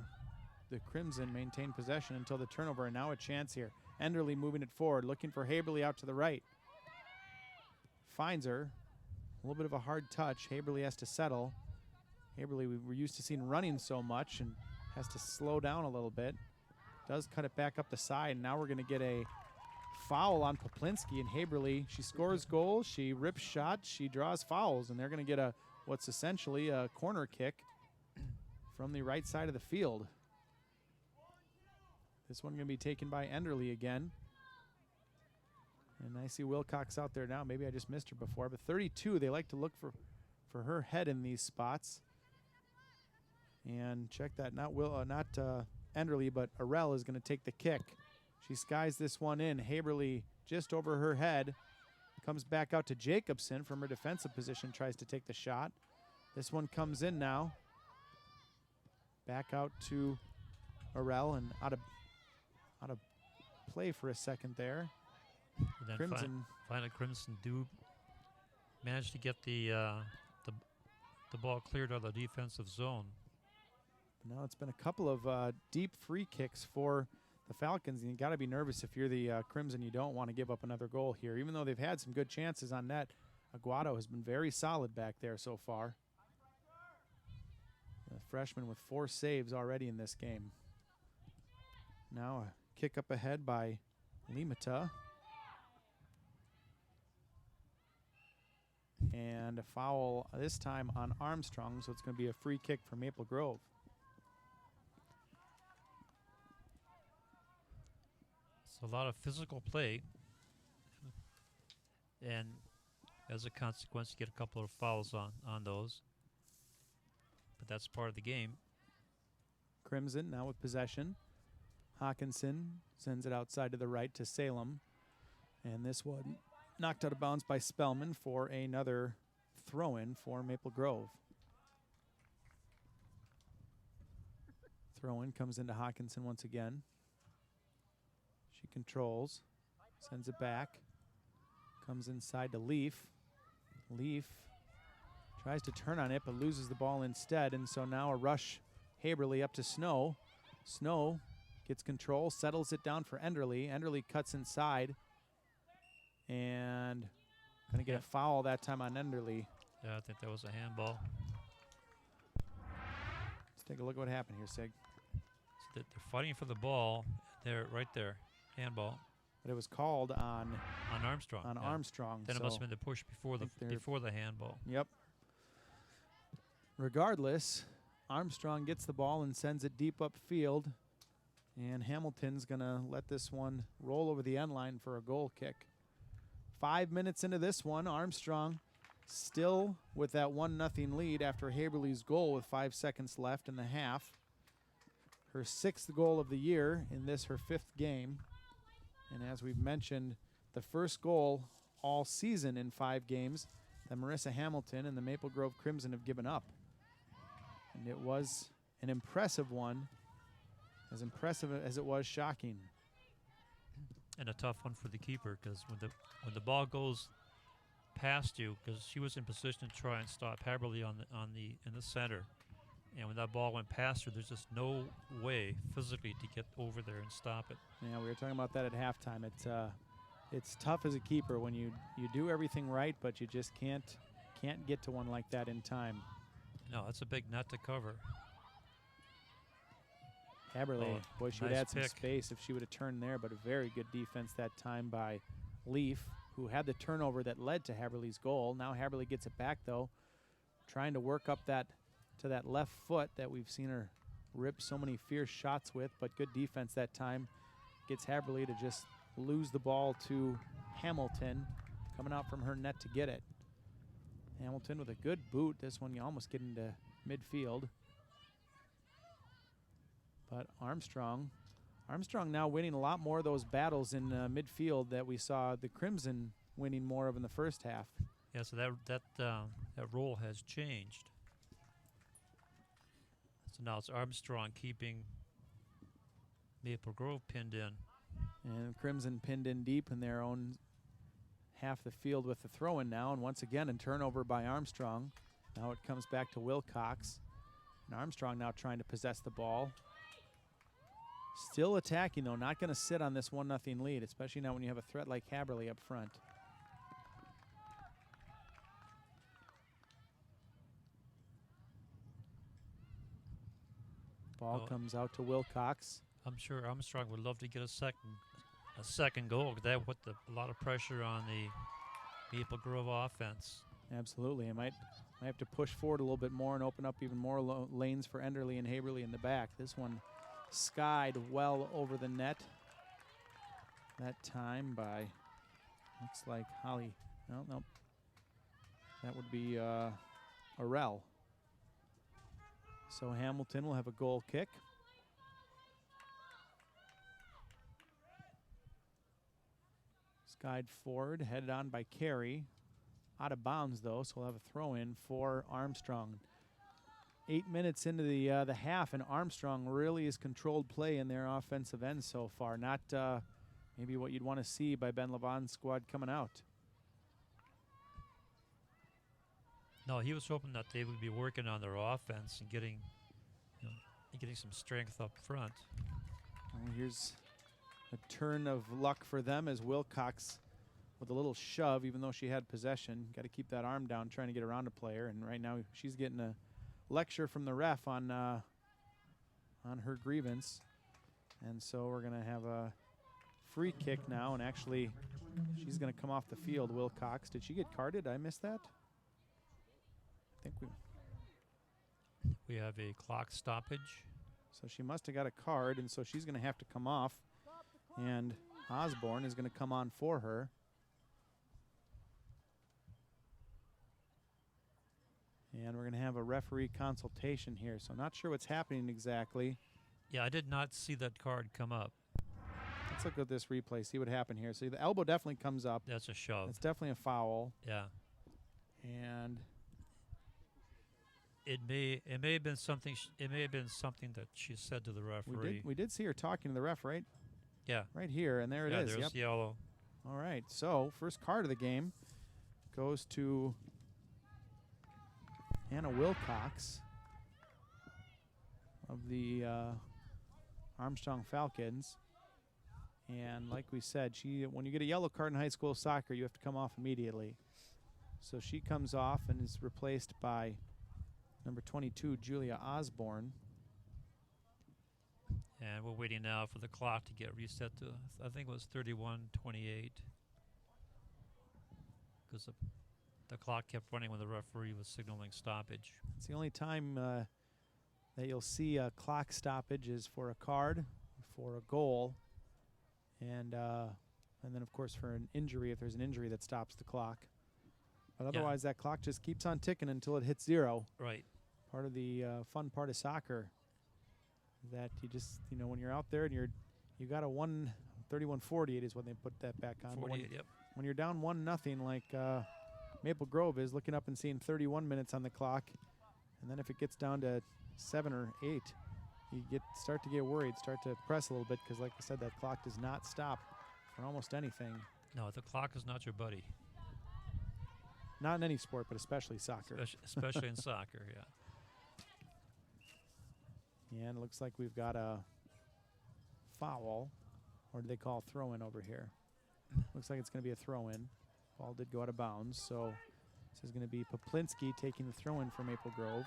the Crimson maintain possession until the turnover, and now a chance here. Enderly moving it forward, looking for Haberly out to the right. Finds her. A little bit of a hard touch. Haberly has to settle. Haberly, we were used to seeing running so much, and has to slow down a little bit. Does cut it back up the side. Now we're going to get a foul on Poplinski, and Haberly, she scores goals, she rips shots, she draws fouls, and they're going to get what's essentially a corner kick from the right side of the field. This one going to be taken by Enderly again. And I see Wilcox out there now. Maybe I just missed her before, but 32, they like to look for her head in these spots. And check that, not Enderly, but Arell is going to take the kick. She skies this one in. Haberly just over her head. Comes back out to Jacobson from her defensive position, tries to take the shot. This one comes in now. Back out to Arel, and out of play for a second there. And then Crimson. Finally, Crimson do manage to get the ball cleared out of the defensive zone. Now it's been a couple of deep free kicks for the Falcons, and you got to be nervous if you're the Crimson. You don't want to give up another goal here, even though they've had some good chances on net. Aguado has been very solid back there so far. The freshman with 4 saves already in this game. Now a kick up ahead by Limata. And a foul this time on Armstrong, so it's going to be a free kick for Maple Grove. It's a lot of physical play, and as a consequence, you get a couple of fouls on those. But that's part of the game. Crimson now with possession. Hawkinson sends it outside to the right to Salem. And this one knocked out of bounds by Spellman for another throw-in for Maple Grove. Throw-in comes into Hawkinson once again. She controls, sends it back, comes inside to Leaf. Leaf tries to turn on it but loses the ball instead, and so now a rush Haberly up to Snow. Snow gets control, settles it down for Enderly. Enderly cuts inside and gonna get a foul that time on Enderly. Yeah, I think that was a handball. Let's take a look at what happened here, Sig. So they're fighting for the ball. They're right there, handball. But it was called on Armstrong. On Armstrong. Then it so must have been the push before the handball. Yep. Regardless, Armstrong gets the ball and sends it deep upfield, and Hamilton's gonna let this one roll over the end line for a goal kick. 5 minutes into this one, Armstrong still with that 1-0 lead after Haberly's goal with 5 seconds left in the half. Her 6th goal of the year in this, her 5th game. And as we've mentioned, the first goal all season in 5 games that Marissa Hamilton and the Maple Grove Crimson have given up. And it was an impressive one, as impressive as it was shocking. And a tough one for the keeper, because when the ball goes past you, because she was in position to try and stop Haberly in the center, and when that ball went past her, there's just no way physically to get over there and stop it. Yeah, we were talking about that at halftime. It's tough as a keeper when you do everything right, but you just can't get to one like that in time. No, that's a big net to cover. Haberly, boy, she would nice add some pick. space if she would have turned there, but a very good defense that time by Leaf, who had the turnover that led to Haberly's goal. Now Haberly gets it back, though, trying to work up to that left foot that we've seen her rip so many fierce shots with, but good defense that time gets Haberly to just lose the ball to Hamilton, coming out from her net to get it. Hamilton with a good boot. This one you almost get into midfield. But Armstrong now winning a lot more of those battles in midfield that we saw the Crimson winning more of in the first half. Yeah, so that role has changed. So now it's Armstrong keeping Maple Grove pinned in. And Crimson pinned in deep in their own half the field with the throw-in now. And once again, a turnover by Armstrong. Now it comes back to Wilcox. And Armstrong now trying to possess the ball. Still attacking, though. Not going to sit on this 1-0 lead, especially now when you have a threat like Haberly up front. Ball comes out to Wilcox. I'm sure Armstrong would love to get a second goal. That put a lot of pressure on the Maple Grove offense. Absolutely. It might have to push forward a little bit more and open up even more lanes for Enderly and Haberly in the back. This one skied well over the net. That time by, looks like Holly. No. That would be Arel. So Hamilton will have a goal kick. Skied forward, headed on by Carey. Out of bounds, though, so we'll have a throw-in for Armstrong. 8 minutes into the half, and Armstrong really has controlled play in their offensive end so far. Not maybe what you'd want to see by Ben Levon's squad coming out. No, he was hoping that they would be working on their offense and getting some strength up front. And here's a turn of luck for them as Wilcox with a little shove, even though she had possession. Got to keep that arm down, trying to get around a player. And right now she's getting a lecture from the ref on her grievance. And so we're going to have a free kick now. And actually, she's going to come off the field, Wilcox. Did she get carded? I missed that. I think we have a clock stoppage. So she must have got a card, and so she's going to have to come off. And Osborne is going to come on for her. And we're going to have a referee consultation here. So not sure what's happening exactly. Yeah, I did not see that card come up. Let's look at this replay, see what happened here. So the elbow definitely comes up. That's a shove. It's definitely a foul. Yeah. And it may have been something. It may have been something that she said to the referee. We did see her talking to the ref, right? Yeah. Right here, and there it is. There's yellow. All right. So first card of the game goes to Anna Wilcox of the Armstrong Falcons. And like we said, when you get a yellow card in high school soccer, you have to come off immediately. So she comes off and is replaced by number 22, Julia Osborne. And we're waiting now for the clock to get reset to, I think it was 31:28. Because the clock kept running when the referee was signaling stoppage. It's the only time that you'll see a clock stoppage is for a card, for a goal, and then, of course, for an injury, if there's an injury that stops the clock. But otherwise, that clock just keeps on ticking until it hits 0. Right. Part of the fun part of soccer that you just, when you're out there and you got a 31:48 is when they put that back on. 48, yep. When you're down 1-0 like Maple Grove is, looking up and seeing 31 minutes on the clock, and then if it gets down to 7 or 8, you start to get worried, start to press a little bit, because like I said, that clock does not stop for almost anything. No, the clock is not your buddy. Not in any sport, but especially soccer. Especially in soccer, yeah. And it looks like we've got a foul, or do they call throw-in over here? Looks like it's going to be a throw-in. Ball did go out of bounds, so this is going to be Poplinski taking the throw-in for Maple Grove.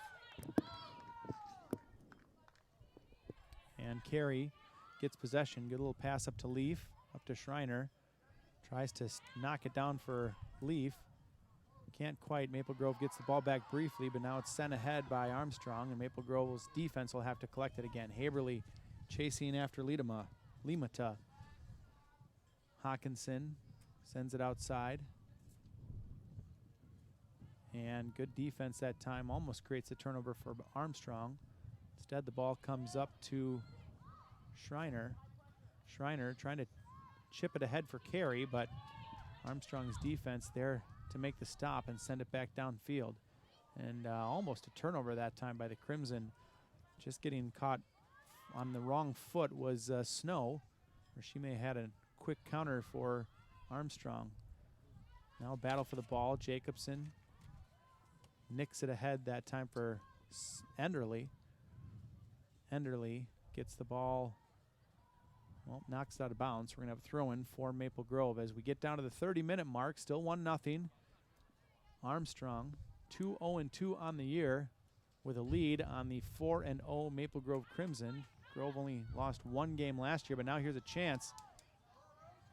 And Carey gets possession. Good little pass up to Leaf, up to Schreiner. Tries to knock it down for Leaf. Can't quite. Maple Grove gets the ball back briefly, but now it's sent ahead by Armstrong, and Maple Grove's defense will have to collect it again. Haberly chasing after Limata. Hawkinson sends it outside. And good defense that time. Almost creates a turnover for Armstrong. Instead, the ball comes up to Schreiner. Schreiner trying to chip it ahead for Carey, but Armstrong's defense there to make the stop and send it back downfield. And almost a turnover that time by the Crimson. Just getting caught on the wrong foot was Snow, or she may have had a quick counter for Armstrong. Now battle for the ball. Jacobson nicks it ahead that time for Enderly. Enderly gets the ball, knocks it out of bounds. We're going to have a throw-in for Maple Grove as we get down to the 30-minute mark. Still 1-0. Armstrong 2-0-2 on the year with a lead on the 4-0 Maple Grove Crimson. Grove only lost 1 game last year, but now here's a chance.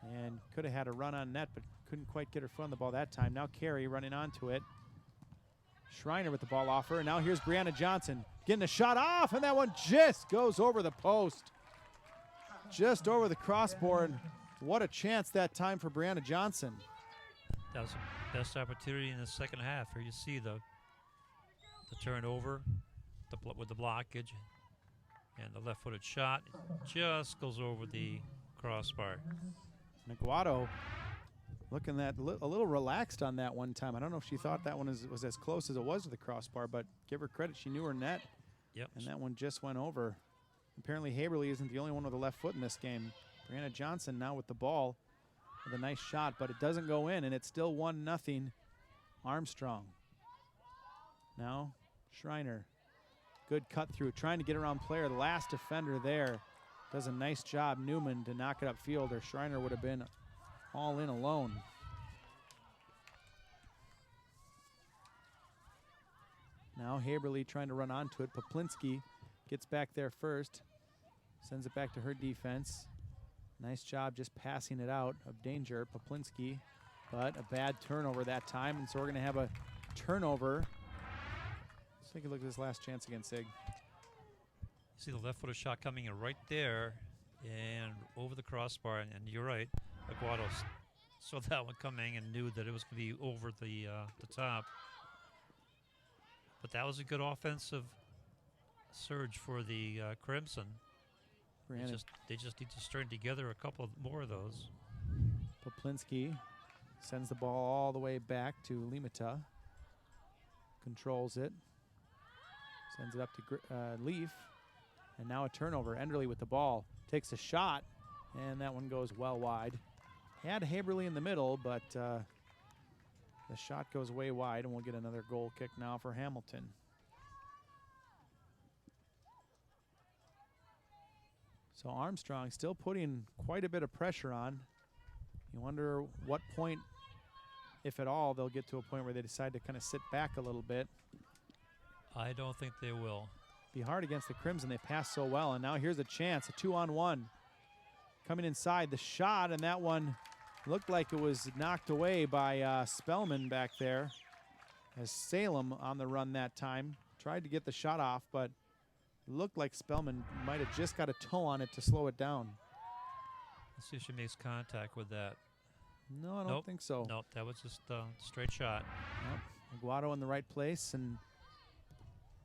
And could have had a run on net, but couldn't quite get her foot on the ball that time. Now Carey running onto it. Schreiner with the ball off her, and now here's Brianna Johnson getting a shot off, and that one just goes over the post. Just over the crossbar. What a chance that time for Brianna Johnson. That was the best opportunity in the second half. Here you see the turnover with the blockage, and the left-footed shot just goes over the crossbar. Naguato looking a little relaxed on that one time. I don't know if she thought that one was as close as it was to the crossbar, but give her credit. She knew her net. Yep. And that one just went over. Apparently Haberly isn't the only one with a left foot in this game. Brianna Johnson now with the ball with a nice shot, but it doesn't go in, and it's still 1-0 Armstrong. Now Schreiner. Good cut through, trying to get around player. The last defender there does a nice job, Newman, to knock it upfield, or Schreiner would have been all in alone. Now Haberly trying to run onto it. Poplinski gets back there first, sends it back to her defense. Nice job just passing it out of danger, Poplinski, but a bad turnover that time, and so we're going to have a turnover. Let's take a look at this last chance again, Sig. See the left-footed shot coming in right there and over the crossbar, and you're right, Aguado saw that one coming and knew that it was going to be over the top. But that was a good offensive surge for the Crimson. They just need to string together a couple more of those. Poplinski sends the ball all the way back to Limata. Controls it. Sends it up to Leaf. And now a turnover. Enderle with the ball. Takes a shot, and that one goes well wide. Had Haberly in the middle, but the shot goes way wide, and we'll get another goal kick now for Hamilton. So Armstrong still putting quite a bit of pressure on. You wonder what point, if at all, they'll get to a point where they decide to kind of sit back a little bit. I don't think they will. Be hard against the Crimson. They pass so well, and now here's a chance, a 2-on-1. Coming inside, the shot, and that one looked like it was knocked away by Spellman back there. As Salem on the run that time. Tried to get the shot off, but looked like Spellman might have just got a toe on it to slow it down. Let's see if she makes contact with that. No, I don't think so. Nope, that was just a straight shot. Nope. Aguado in the right place, and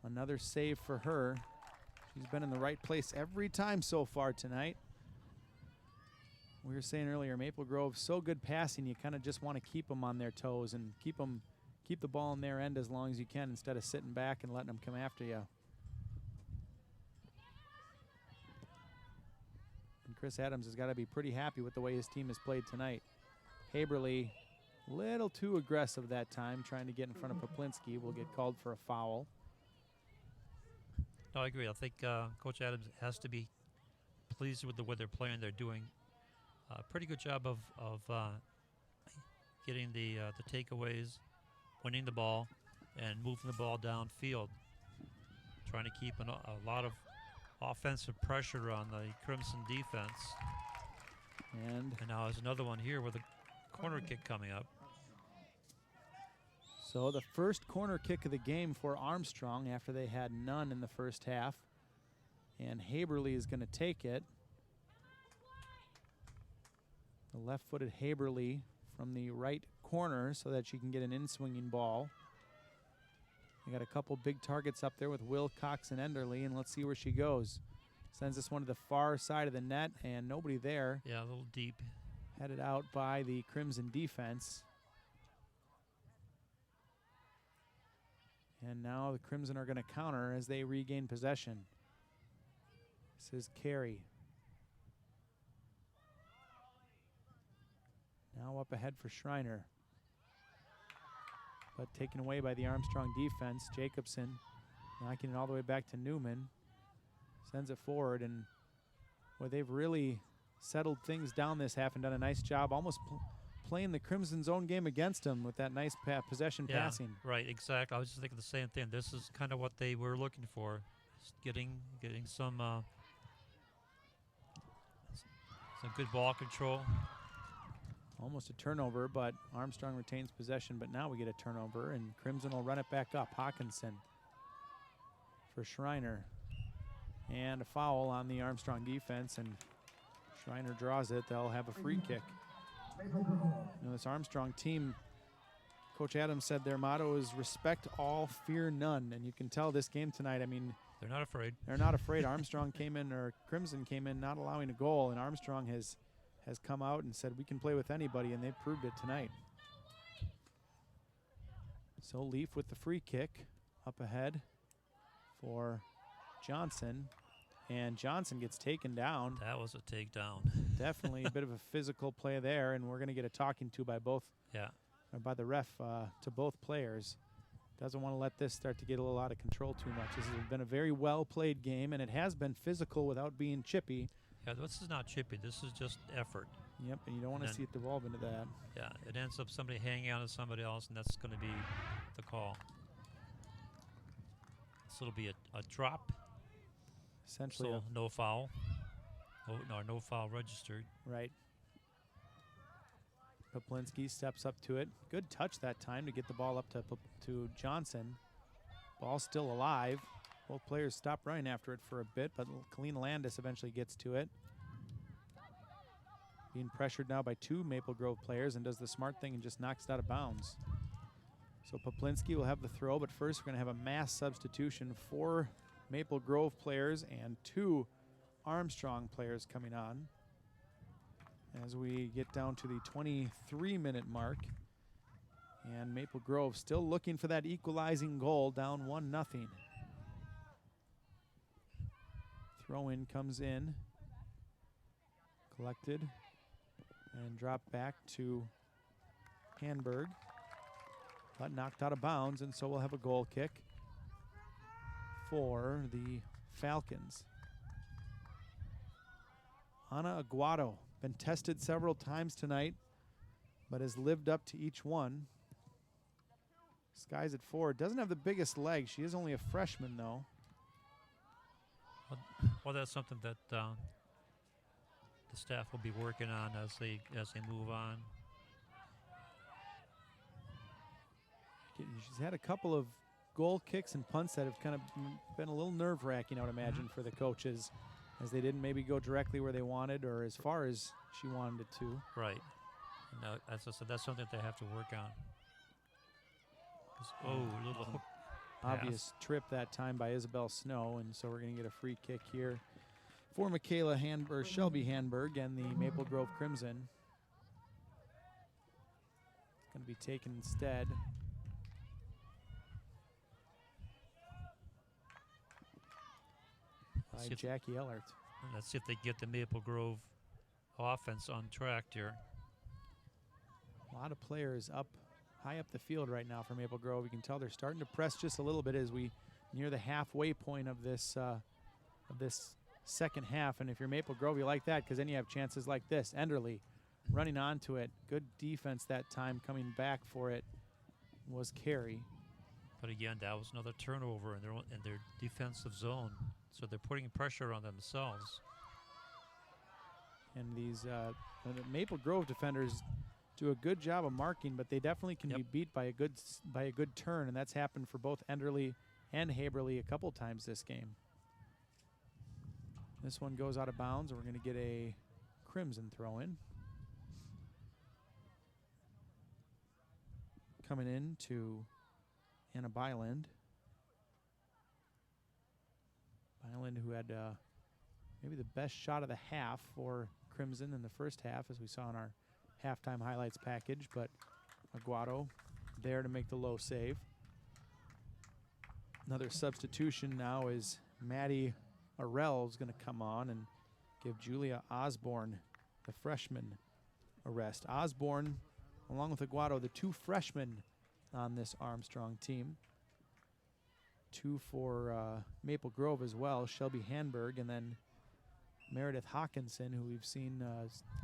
another save for her. She's been in the right place every time so far tonight. We were saying earlier, Maple Grove, so good passing, you kind of just want to keep them on their toes and keep the ball in their end as long as you can instead of sitting back and letting them come after you. And Chris Adams has got to be pretty happy with the way his team has played tonight. Haberly, a little too aggressive that time, trying to get in front of Poplinski. Will get called for a foul. No, I agree. I think Coach Adams has to be pleased with the way they're playing. They're doing a pretty good job of getting the takeaways, winning the ball, and moving the ball downfield. Trying to keep a lot of offensive pressure on the Crimson defense. And now there's another one here with a corner kick coming up. So the first corner kick of the game for Armstrong after they had none in the first half. And Haberly is going to take it. The left-footed Haberly from the right corner so that she can get an in-swinging ball. They got a couple big targets up there with Wilcox and Enderle, and let's see where she goes. Sends this one to the far side of the net, and nobody there. Yeah, a little deep. Headed out by the Crimson defense. And now the Crimson are going to counter as they regain possession. This is Carey. Now up ahead for Schreiner. But taken away by the Armstrong defense. Jacobson knocking it all the way back to Newman. Sends it forward, and well, they've really settled things down this half and done a nice job almost playing the Crimson's own game against them with that nice possession passing. Right, exactly. I was just thinking the same thing. This is kind of what they were looking for, just getting some good ball control. Almost a turnover, but Armstrong retains possession, but now we get a turnover, and Crimson will run it back up. Hawkinson for Schreiner. And a foul on the Armstrong defense, and Schreiner draws it. They'll have a free kick. You know, this Armstrong team, Coach Adams said their motto is respect all, fear none. And you can tell this game tonight, I mean, they're not afraid. They're not afraid. Armstrong came in, or Crimson came in not allowing a goal, and Armstrong has has come out and said we can play with anybody, and they proved it tonight. So Leaf with the free kick up ahead for Johnson, and Johnson gets taken down. That was a takedown. Definitely a bit of a physical play there, and we're going to get a talking to by both, or by the ref to both players. Doesn't want to let this start to get a little out of control too much. This has been a very well-played game, and it has been physical without being chippy. Yeah, this is not chippy. This is just effort. Yep, and you don't want to see it devolve into that. Yeah, it ends up somebody hanging on to somebody else, and that's going to be the call. So it'll be a drop. Essentially, so no foul. No foul registered. Right. Poplinski steps up to it. Good touch that time to get the ball up to Johnson. Ball still alive. Both players stop running after it for a bit, but Kalina Landis eventually gets to it. Being pressured now by 2 Maple Grove players and does the smart thing and just knocks it out of bounds. So Poplinski will have the throw, but first we're going to have a mass substitution. 4 Maple Grove players and 2 Armstrong players coming on as we get down to the 23-minute mark. And Maple Grove still looking for that equalizing goal, down 1-0. Throw-in comes in, collected, and dropped back to Hanberg, but knocked out of bounds, and so we'll have a goal kick for the Falcons. Ana Aguado, been tested several times tonight, but has lived up to each one. Skies at 4. Doesn't have the biggest legs. She is only a freshman, though. Well, that's something that the staff will be working on as they move on. She's had a couple of goal kicks and punts that have kind of been a little nerve-wracking, I would imagine, for the coaches, as they didn't maybe go directly where they wanted or as far as she wanted it to. Right. No, as I said, that's something they have to work on. A little hook. Obvious trip that time by Isabel Snow, and so we're going to get a free kick here for Shelby Hanberg and the Maple Grove Crimson. It's going to be taken instead by Jackie Ellert. Let's see if they get the Maple Grove offense on track here. A lot of players high up the field right now for Maple Grove. You can tell they're starting to press just a little bit as we near the halfway point of this second half. And if you're Maple Grove, you like that because then you have chances like this. Enderle running onto it. Good defense that time. Coming back for it was Carey. But again, that was another turnover in their defensive zone. So they're putting pressure on themselves. And these the Maple Grove defenders do a good job of marking, but they definitely can be beat by a good turn, and that's happened for both Enderle and Haberly a couple times this game. This one goes out of bounds, and we're going to get a Crimson throw-in. Coming in to Anna Byland. Byland, who had maybe the best shot of the half for Crimson in the first half, as we saw in our halftime highlights package, but Aguado there to make the low save. Another substitution now is Maddie Arell is going to come on and give Julia Osborne, the freshman, a rest. Osborne, along with Aguado, the 2 freshmen on this Armstrong team. 2 for Maple Grove as well, Shelby Hanberg, and then Meredith Hawkinson, who we've seen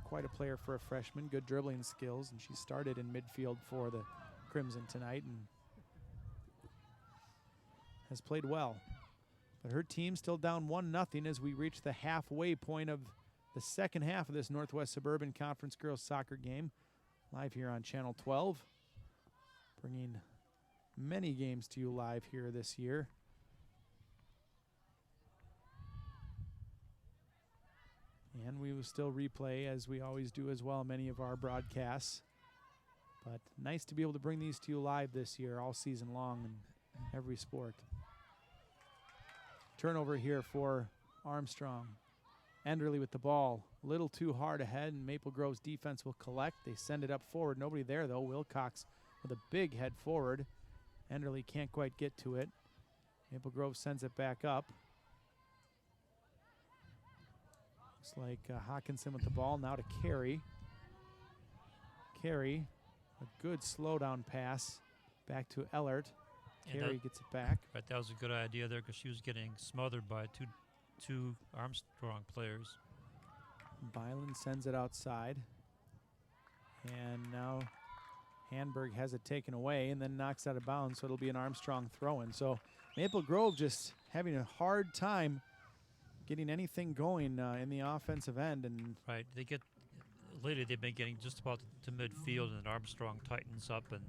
quite a player for a freshman, good dribbling skills, and she started in midfield for the Crimson tonight and has played well. But her team still down 1-0 as we reach the halfway point of the second half of this Northwest Suburban Conference Girls Soccer game, live here on Channel 12, bringing many games to you live here this year. And we will still replay, as we always do as well, many of our broadcasts. But nice to be able to bring these to you live this year, all season long, in every sport. Turnover here for Armstrong. Enderly with the ball. A little too hard ahead, and Maple Grove's defense will collect. They send it up forward. Nobody there, though. Wilcox with a big head forward. Enderly can't quite get to it. Maple Grove sends it back up. Looks like Hawkinson with the ball. Now to Carey. Carey, a good slowdown pass. Back to Ellert. Carey gets it back. Right, that was a good idea there because she was getting smothered by two Armstrong players. Byland sends it outside. And now Hanberg has it taken away and then knocks out of bounds, so it'll be an Armstrong throw-in. So Maple Grove just having a hard time getting anything going in the offensive end. And right, lately they've been getting just about to midfield, and Armstrong tightens up and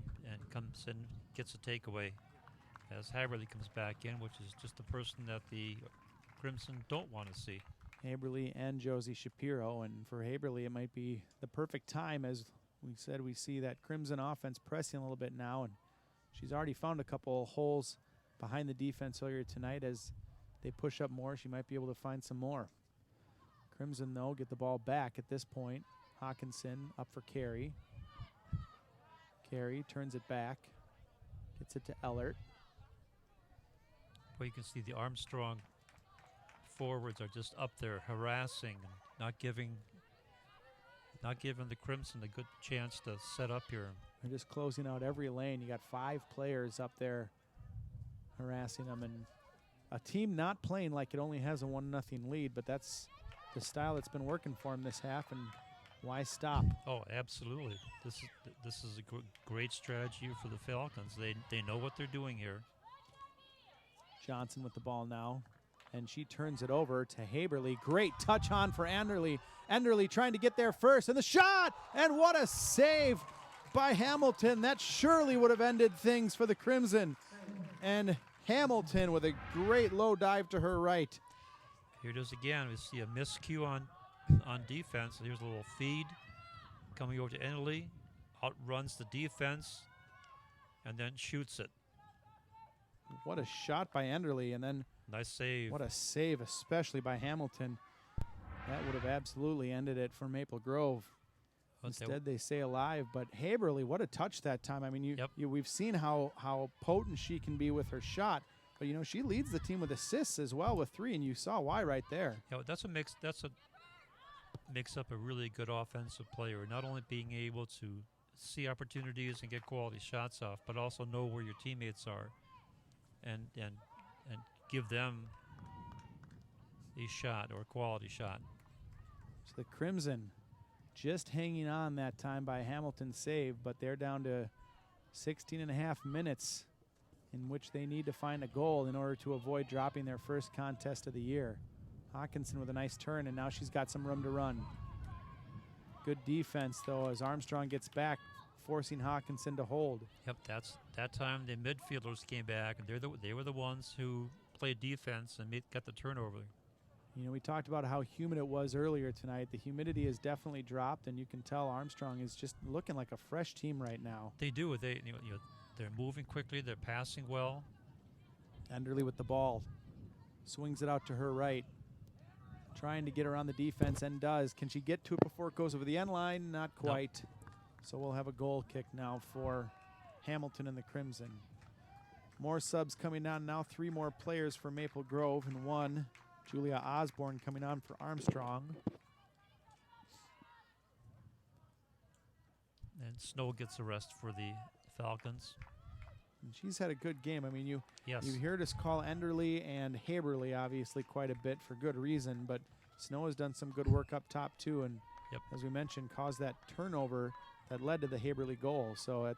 comes in, gets a takeaway as Haverly comes back in, which is just the person that the Crimson don't want to see. Haberly and Josie Shapiro, and for Haberly it might be the perfect time. As we said, we see that Crimson offense pressing a little bit now, and she's already found a couple holes behind the defense earlier tonight. As they push up more, she might be able to find some more. Crimson, though, get the ball back at this point. Hawkinson up for Carey. Carey turns it back, gets it to Ellert. Well, you can see the Armstrong forwards are just up there harassing and not giving the Crimson a good chance to set up here. They're just closing out every lane. You got 5 players up there harassing them, and a team not playing like it only has a 1-0 lead, but that's the style that's been working for them this half, and why stop? Oh, absolutely. This is a great strategy for the Falcons. They know what they're doing here. Johnson with the ball now, and she turns it over to Haberly. Great touch on for Enderly. Enderly trying to get there first, and the shot! And what a save by Hamilton. That surely would have ended things for the Crimson. And Hamilton with a great low dive to her right. Here it is again. We see a miscue on defense. Here's a little feed coming over to Enderly. Outruns the defense and then shoots it. What a shot by Enderly, and then nice save. What a save, especially by Hamilton. That would have absolutely ended it for Maple Grove. Instead, they stay alive. But Haberly, what a touch that time. I mean, we've seen how potent she can be with her shot. But, she leads the team with assists as well with 3, and you saw why right there. Yeah, that's what makes up a really good offensive player. Not only being able to see opportunities and get quality shots off, but also know where your teammates are and give them a shot or a quality shot. So the Crimson just hanging on that time by Hamilton's save, but they're down to 16.5 minutes in which they need to find a goal in order to avoid dropping their first contest of the year. Hawkinson with a nice turn, and now she's got some room to run. Good defense, though, as Armstrong gets back, forcing Hawkinson to hold. Yep, that time the midfielders came back, and they were the ones who played defense and got the turnover. We talked about how humid it was earlier tonight. The humidity has definitely dropped, and you can tell Armstrong is just looking like a fresh team right now. They do. They're moving quickly. They're passing well. Enderly with the ball. Swings it out to her right. Trying to get around the defense, and does. Can she get to it before it goes over the end line? Not quite. Nope. So we'll have a goal kick now for Hamilton and the Crimson. More subs coming on now. 3 more players for Maple Grove, and 1, Julia Osborne, coming on for Armstrong. And Snow gets a rest for the Falcons. And she's had a good game. I mean, you Yes. you heard us call Enderly and Haberly obviously quite a bit for good reason, but Snow has done some good work up top too, and as we mentioned, caused that turnover that led to the Haberly goal. So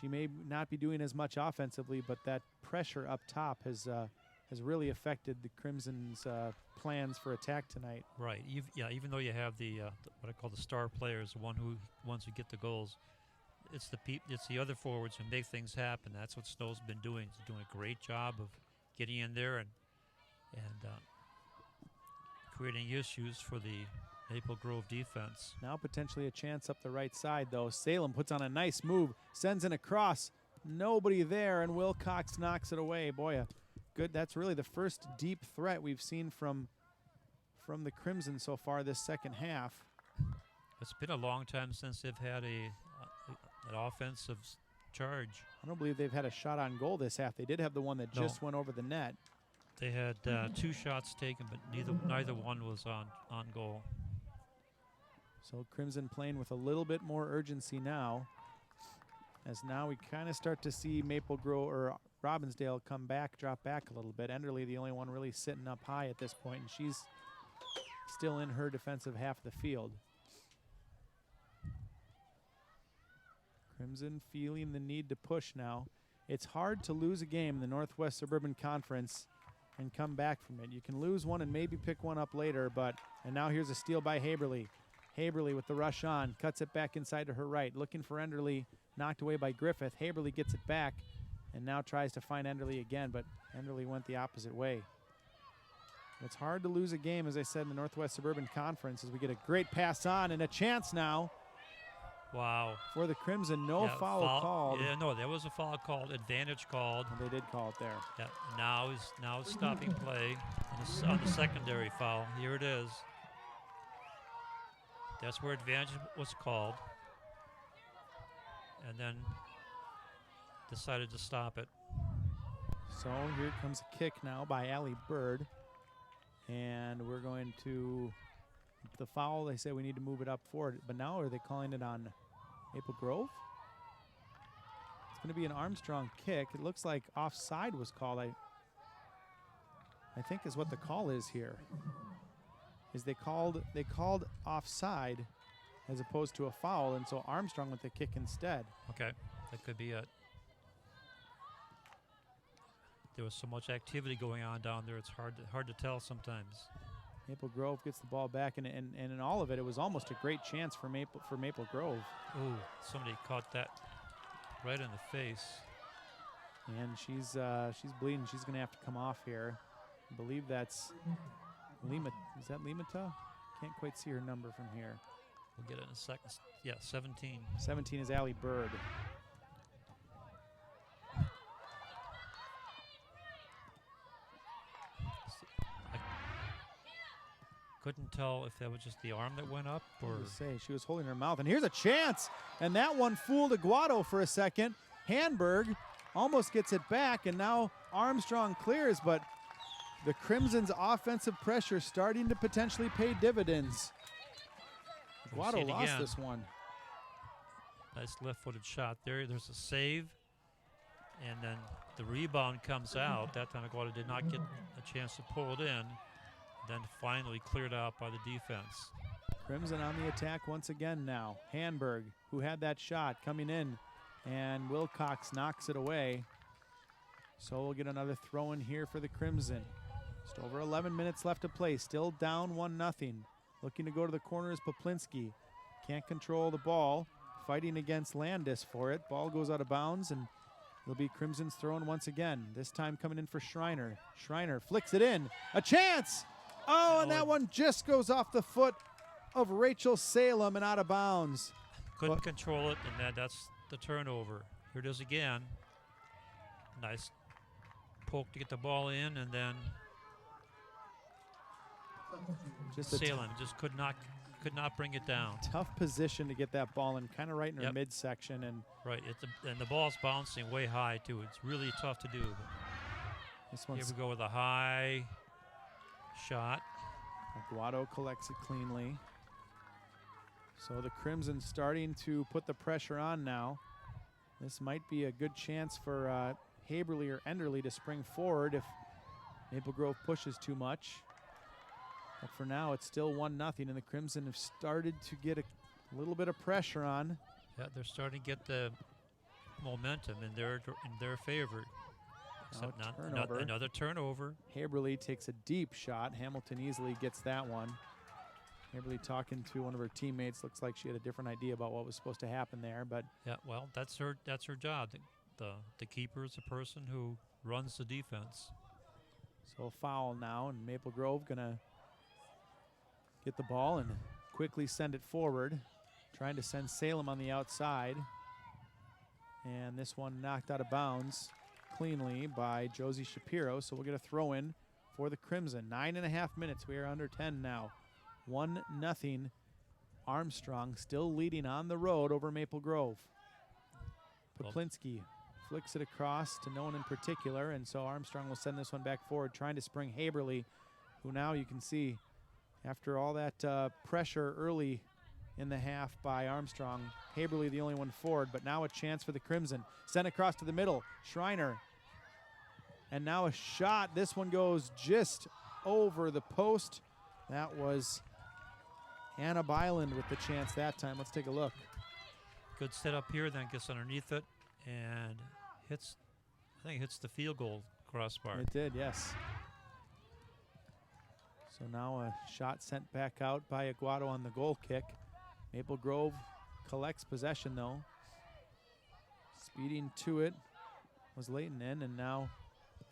she may not be doing as much offensively, but that pressure up top has really affected the Crimson's plans for attack tonight. Right. Even though you have the what I call the star players, the ones who get the goals, it's the other forwards who make things happen. That's what Snow's been doing. He's doing a great job of getting in there and creating issues for the Maple Grove defense. Now potentially a chance up the right side, though. Salem puts on a nice move, sends in a cross. Nobody there, and Wilcox knocks it away. Boy, good. That's really the first deep threat we've seen from from the Crimson so far this second half. It's been a long time since they've had an offensive charge. I don't believe they've had a shot on goal this half. They did have the one that just went over the net. They had 2 shots taken, but neither one was on goal. So Crimson playing with a little bit more urgency now, as now we kind of start to see Maple Grove or Robbinsdale come back, drop back a little bit. Enderly, the only one really sitting up high at this point, and she's still in her defensive half of the field. Crimson feeling the need to push now. It's hard to lose a game in the Northwest Suburban Conference and come back from it. You can lose one and maybe pick one up later, and now here's a steal by Haberly. Haberly with the rush on, cuts it back inside to her right, looking for Enderly, knocked away by Griffith. Haberly gets it back and now tries to find Enderly again, but Enderly went the opposite way. It's hard to lose a game, as I said, in the Northwest Suburban Conference, as we get a great pass on and a chance now. Wow. For the Crimson, no foul called. Yeah, no, there was a foul called, advantage called. And they did call it there. Yeah, now is stopping play on the secondary foul. Here it is. That's where advantage was called. And then decided to stop it. So here comes a kick now by Allie Bird. And we're going to, the foul, they say we need to move it up forward. But now are they calling it on Maple Grove? It's going to be an Armstrong kick. It looks like offside was called. I think is what the call is here. Is they called offside as opposed to a foul, and so Armstrong with the kick instead. Okay, that could be it. There was so much activity going on down there, it's hard to tell sometimes. Maple Grove gets the ball back, and in all of it, it was almost a great chance for Maple Grove. Ooh, somebody caught that right in the face. And she's bleeding. She's going to have to come off here. I believe that's Lima. Is that Limata? Can't quite see her number from here. We'll get it in a second. Yeah, 17. 17 is Allie Bird. Couldn't tell if that was just the arm that went up or. She was holding her mouth, and here's a chance, and that one fooled Aguado for a second. Handberg almost gets it back, and now Armstrong clears, but the Crimson's offensive pressure starting to potentially pay dividends. Aguado lost this one. Nice left-footed shot there. There's a save, and then the rebound comes out. That time Aguado did not get a chance to pull it in. Then finally cleared out by the defense. Crimson on the attack once again now. Handberg, who had that shot, coming in, and Wilcox knocks it away. So we'll get another throw in here for the Crimson. Just over 11 minutes left to play. Still down 1-0. Looking to go to the corner is Poplinski. Can't control the ball. Fighting against Landis for it. Ball goes out of bounds, and it'll be Crimson's thrown once again. This time coming in for Schreiner. Schreiner flicks it in. A chance! Oh, and that one just goes off the foot of Rachel Salem and out of bounds. Couldn't control it, and that's the turnover. Here it is again. Nice poke to get the ball in, and then Salem just could not bring it down. Tough position to get that ball in, kind of right in her midsection, and right. And the ball's bouncing way high too. It's really tough to do. This one's here we go with a high shot. Aguado collects it cleanly. So the Crimson starting to put the pressure on now. This might be a good chance for Haberly or Enderly to spring forward if Maple Grove pushes too much. But for now, it's still 1-0, and the Crimson have started to get a little bit of pressure on. Yeah, they're starting to get the momentum in their favor. Except another turnover. Haberly takes a deep shot. Hamilton easily gets that one. Haberly talking to one of her teammates. Looks like she had a different idea about what was supposed to happen there, but yeah, well, that's her job. The keeper is the person who runs the defense. So a foul now, and Maple Grove gonna get the ball and quickly send it forward, trying to send Salem on the outside. And this one knocked out of bounds cleanly by Josie Shapiro. So we'll get a throw in for the Crimson. 9.5 minutes. We are under 10 now. 1-0. Armstrong still leading on the road over Maple Grove. Poplinski flicks it across to no one in particular, and so Armstrong will send this one back forward, trying to spring Haberly, who now you can see, after all that pressure early in the half by Armstrong, Haberly the only one forward, but now a chance for the Crimson. Sent across to the middle, Schreiner. And now a shot. This one goes just over the post. That was Anna Byland with the chance that time. Let's take a look. Good setup here, then gets underneath it and hits, I think it hits the field goal crossbar. It did, yes. So now a shot sent back out by Aguado on the goal kick. Maple Grove collects possession though. Speeding to it was Leighton in, and now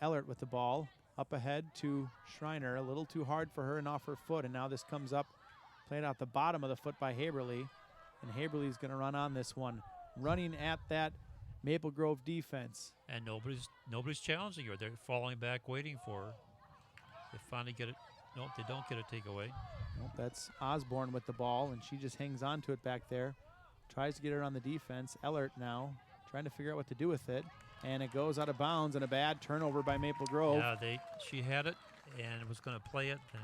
Ellert with the ball. Up ahead to Schreiner, a little too hard for her and off her foot, and now this comes up, played out the bottom of the foot by Haberly, and Haberly's gonna run on this one, running at that Maple Grove defense. And nobody's challenging her. They're falling back, waiting for her. They finally get it. Nope, they don't get a takeaway. Nope, that's Osborne with the ball, and she just hangs on to it back there. Tries to get her on the defense. Ellert now trying to figure out what to do with it, and it goes out of bounds, and a bad turnover by Maple Grove. Yeah, she had it and was going to play it and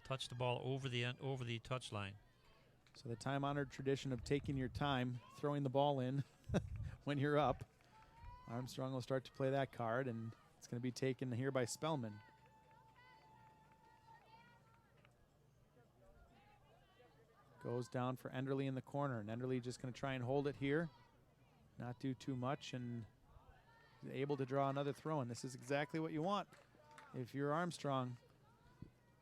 touch the ball over the touch line. So the time-honored tradition of taking your time, throwing the ball in when you're up. Armstrong will start to play that card, and it's going to be taken here by Spellman. Goes down for Enderly in the corner, and Enderly just going to try and hold it here, not do too much, and is able to draw another throw. And this is exactly what you want if you're Armstrong.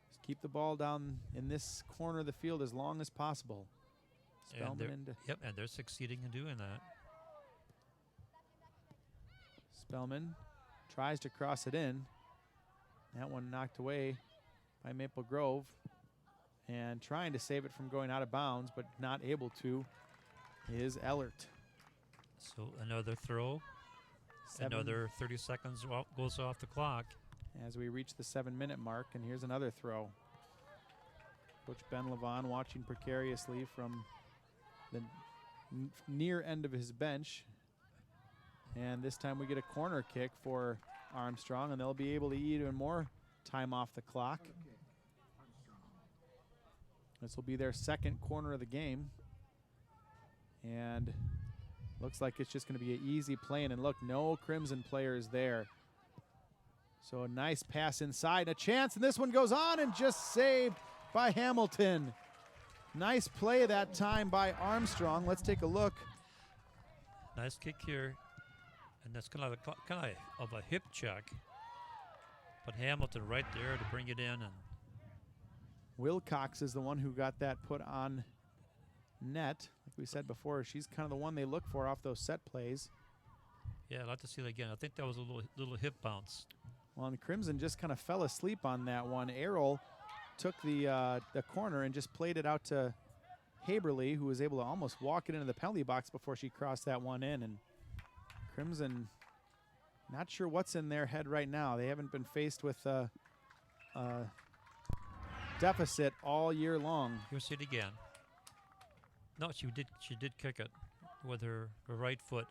Just keep the ball down in this corner of the field as long as possible. Spellman into yep, and they're succeeding in doing that. Spellman tries to cross it in. That one knocked away by Maple Grove, and trying to save it from going out of bounds, but not able to, is Ellert. So another throw. Another 30 seconds goes off the clock. As we reach the 7-minute mark, and here's another throw. Coach Ben Levon watching precariously from the near end of his bench. And this time we get a corner kick for Armstrong, and they'll be able to eat even more time off the clock. This will be their second corner of the game. And looks like it's just going to be an easy play. And look, no Crimson players there. So a nice pass inside, a chance, and this one goes on and just saved by Hamilton. Nice play that time by Armstrong. Let's take a look. Nice kick here. And that's kind of a hip check. But Hamilton right there to bring it in. And Wilcox is the one who got that put on net. Like we said before, she's kind of the one they look for off those set plays. Yeah, I'd like to see that again. I think that was a little hip bounce. Well, and Crimson just kind of fell asleep on that one. Errol took the corner and just played it out to Haberly, who was able to almost walk it into the penalty box before she crossed that one in. And Crimson, not sure what's in their head right now. They haven't been faced with a deficit all year long. You'll see it again. No, she did kick it with her right foot,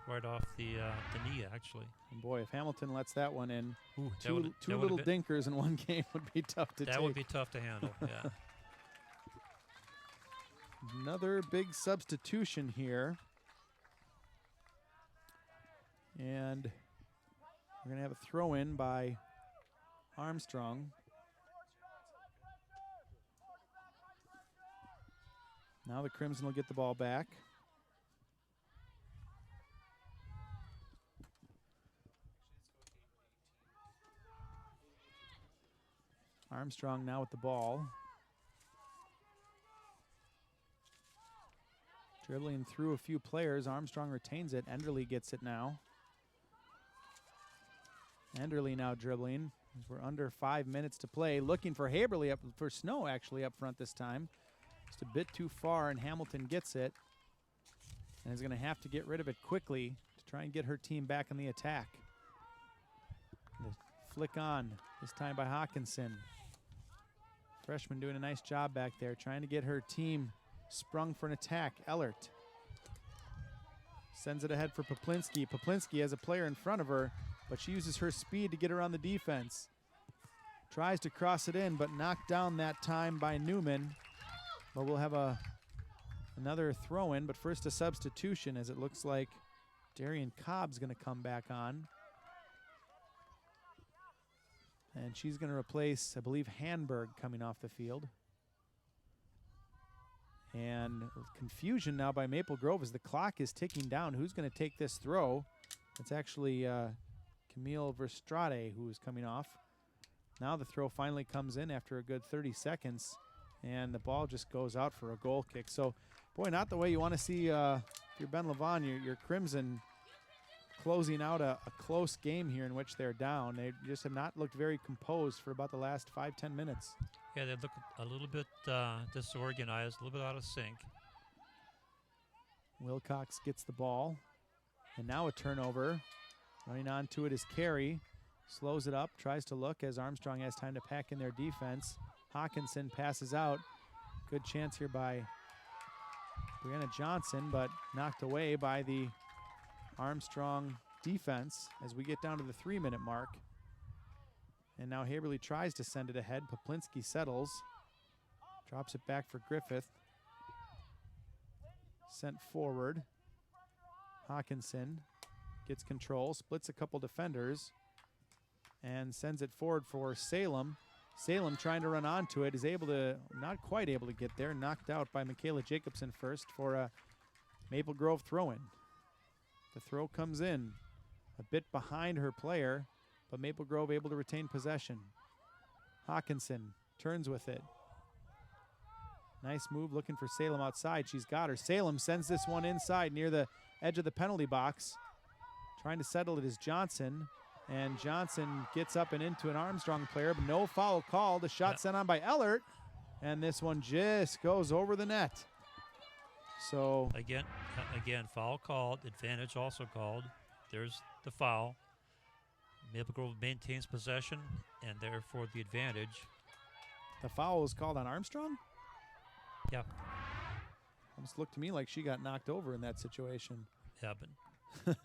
right off the knee, actually. And boy, if Hamilton lets that one in, ooh, two little dinkers in one game would be tough to take. That would be tough to handle, yeah. Another big substitution here. And we're going to have a throw in by Armstrong. Now the Crimson will get the ball back. Armstrong now with the ball. Dribbling through a few players. Armstrong retains it. Enderly gets it now. Enderly now dribbling. We're under 5 minutes to play. Looking for Haberly for Snow actually up front this time. Just a bit too far, and Hamilton gets it. And is going to have to get rid of it quickly to try and get her team back in the attack. The flick on, this time by Hawkinson. Freshman doing a nice job back there, trying to get her team sprung for an attack. Ellert sends it ahead for Poplinski. Poplinski has a player in front of her, but she uses her speed to get around the defense. Tries to cross it in, but knocked down that time by Newman. But we'll have another throw in, but first a substitution, as it looks like Darian Cobb's going to come back on. And she's going to replace, I believe, Hanberg coming off the field. And confusion now by Maple Grove as the clock is ticking down. Who's going to take this throw? It's actually Camille Verstrade who is coming off. Now the throw finally comes in after a good 30 seconds. And the ball just goes out for a goal kick. So, boy, not the way you want to see if you're Ben Levon, your Crimson closing out a close game here in which they're down. They just have not looked very composed for about the last 5-10 minutes. Yeah, they look a little bit disorganized, a little bit out of sync. Wilcox gets the ball. And now a turnover. Running onto it is Carey. Slows it up, tries to look as Armstrong has time to pack in their defense. Hawkinson passes out. Good chance here by Brianna Johnson, but knocked away by the Armstrong defense as we get down to the 3-minute mark. And now Haberly tries to send it ahead. Poplinski settles. Drops it back for Griffith. Sent forward. Hawkinson gets control, splits a couple defenders, and sends it forward for Salem. Salem trying to run onto it, is able to, not quite able to get there. Knocked out by Michaela Jacobson first for a Maple Grove throw-in. The throw comes in a bit behind her player, but Maple Grove able to retain possession. Hawkinson turns with it. Nice move looking for Salem outside. She's got her. Salem sends this one inside near the edge of the penalty box. Trying to settle it is Johnson. And Johnson gets up and into an Armstrong player, but no foul called. A shot sent on by Ellert. And this one just goes over the net. So Again, foul called, advantage also called. There's the foul. Maple Grove maintains possession, and therefore the advantage. The foul was called on Armstrong? Yeah. Almost looked to me like she got knocked over in that situation. Yeah, but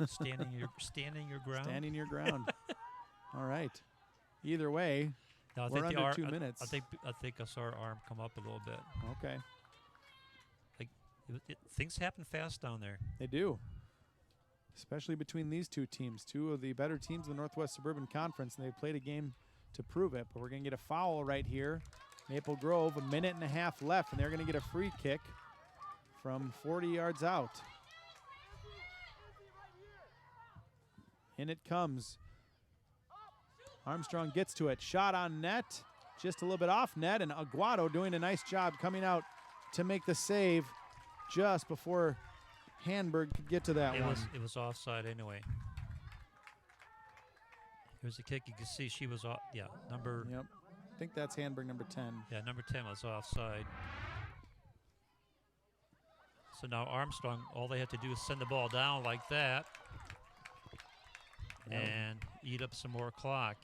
standing your ground. Standing your ground. All right. Either way, no, we're under 2 minutes. I think I saw her arm come up a little bit. Okay. Like things happen fast down there. They do. Especially between these two teams, two of the better teams in the Northwest Suburban Conference, and they played a game to prove it. But we're going to get a foul right here. Maple Grove, 1.5 minutes left, and they're going to get a free kick from 40 yards out. In it comes. Armstrong gets to it. Shot on net. Just a little bit off net, and Aguado doing a nice job coming out to make the save just before Hanberg could get to that one. It was offside anyway. Here's the kick. You can see she was off. Yeah, number. Yep. I think that's Hanberg, number 10. Yeah, number 10 was offside. So now Armstrong, all they have to do is send the ball down like that. Yep. And eat up some more clock.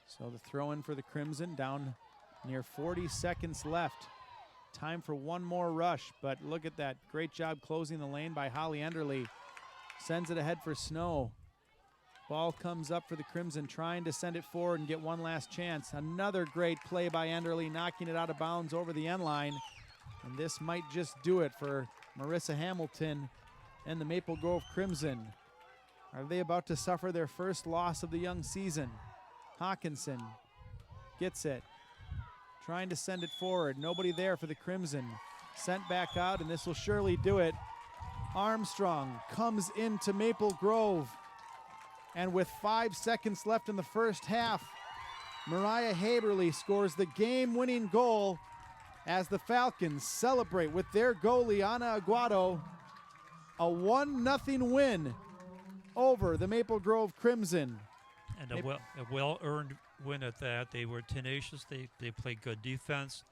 So the throw in for the Crimson, down near 40 seconds left. Time for one more rush, but look at that. Great job closing the lane by Holly Enderly. Sends it ahead for Snow. Ball comes up for the Crimson, trying to send it forward and get one last chance. Another great play by Enderly, knocking it out of bounds over the end line. And this might just do it for Marissa Hamilton and the Maple Grove Crimson. Are they about to suffer their first loss of the young season? Hawkinson gets it. Trying to send it forward. Nobody there for the Crimson. Sent back out, and this will surely do it. Armstrong comes into Maple Grove. And with 5 seconds left in the first half, Mariah Haberly scores the game-winning goal as the Falcons celebrate with their goalie, Ana Aguado, a 1-0 win over the Maple Grove Crimson. And a well-earned win at that. They were tenacious. They played good defense.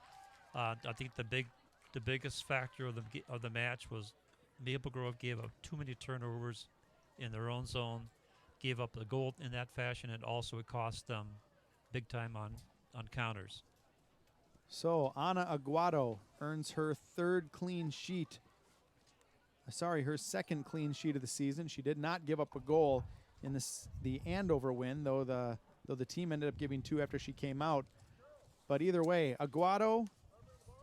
I think the biggest factor of the match was Maple Grove gave up too many turnovers in their own zone, gave up the goal in that fashion, and also it cost them big time on counters. So Ana Aguado earns her third clean sheet. Her second clean sheet of the season. She did not give up a goal in the Andover win, though the team ended up giving 2 after she came out. But either way, Aguado,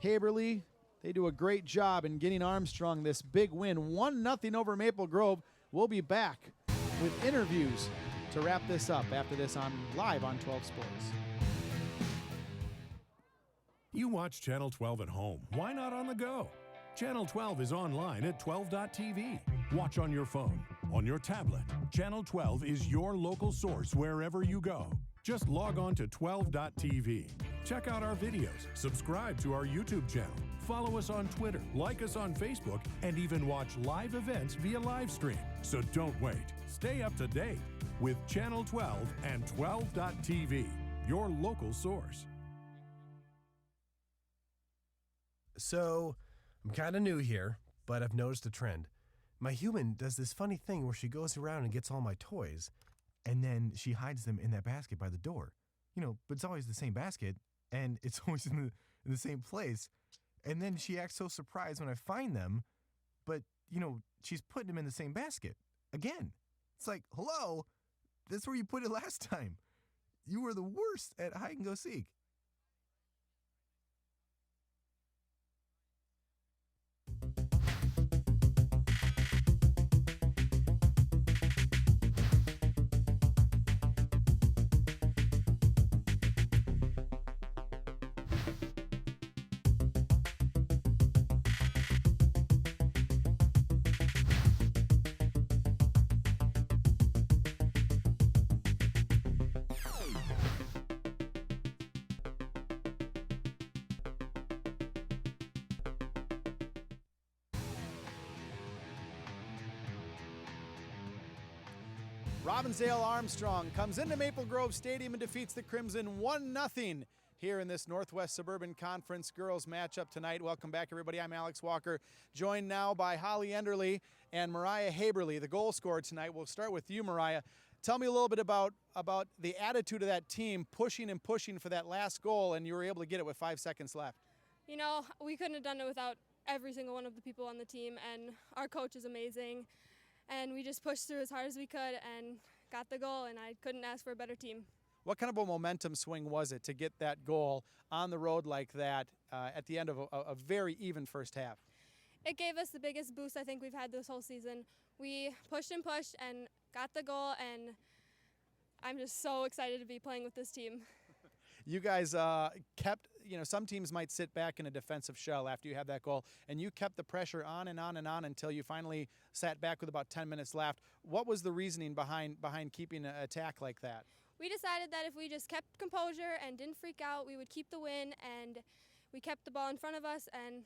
Haberly, they do a great job in getting Armstrong this big win, 1-0 over Maple Grove. We'll be back with interviews to wrap this up after this live on 12 Sports. You watch Channel 12 at home. Why not on the go? Channel 12 is online at 12.tv. Watch on your phone, on your tablet. Channel 12 is your local source wherever you go. Just log on to 12.tv. Check out our videos, subscribe to our YouTube channel, follow us on Twitter, like us on Facebook, and even watch live events via live stream. So don't wait. Stay up to date with Channel 12 and 12.tv, your local source. So, I'm kind of new here, but I've noticed a trend. My human does this funny thing where she goes around and gets all my toys, and then she hides them in that basket by the door. But it's always the same basket, and it's always in the same place. And then she acts so surprised when I find them, but, she's putting them in the same basket again. It's like, hello, that's where you put it last time. You were the worst at hide and go seek. Robbinsdale Armstrong comes into Maple Grove Stadium and defeats the Crimson 1-0 here in this Northwest Suburban Conference girls matchup tonight. Welcome back, everybody. I'm Alex Walker, joined now by Holly Enderle and Mariah Haberly, the goal scorer tonight. We'll start with you, Mariah. Tell me a little bit about the attitude of that team, pushing and pushing for that last goal, and you were able to get it with 5 seconds left. We couldn't have done it without every single one of the people on the team, and our coach is amazing. And we just pushed through as hard as we could and got the goal, and I couldn't ask for a better team. What kind of a momentum swing was it to get that goal on the road like that at the end of a very even first half? It gave us the biggest boost I think we've had this whole season. We pushed and pushed and got the goal, and I'm just so excited to be playing with this team. You guys kept, some teams might sit back in a defensive shell after you have that goal, and you kept the pressure on and on and on until you finally sat back with about 10 minutes left. What was the reasoning behind keeping an attack like that? We decided that if we just kept composure and didn't freak out, we would keep the win, and we kept the ball in front of us, and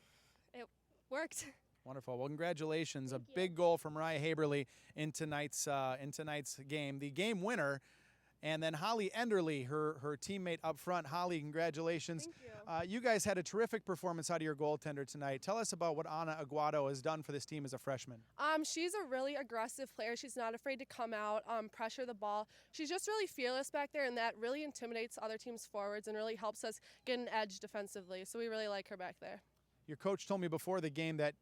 it worked. Wonderful. Well, congratulations. A big goal from Mariah Haberly in tonight's game. The game winner. And then Holly Enderle, her teammate up front. Holly, congratulations. Thank you. You guys had a terrific performance out of your goaltender tonight. Tell us about what Ana Aguado has done for this team as a freshman. She's a really aggressive player. She's not afraid to come out, pressure the ball. She's just really fearless back there, and that really intimidates other teams' forwards and really helps us get an edge defensively. So we really like her back there. Your coach told me before the game that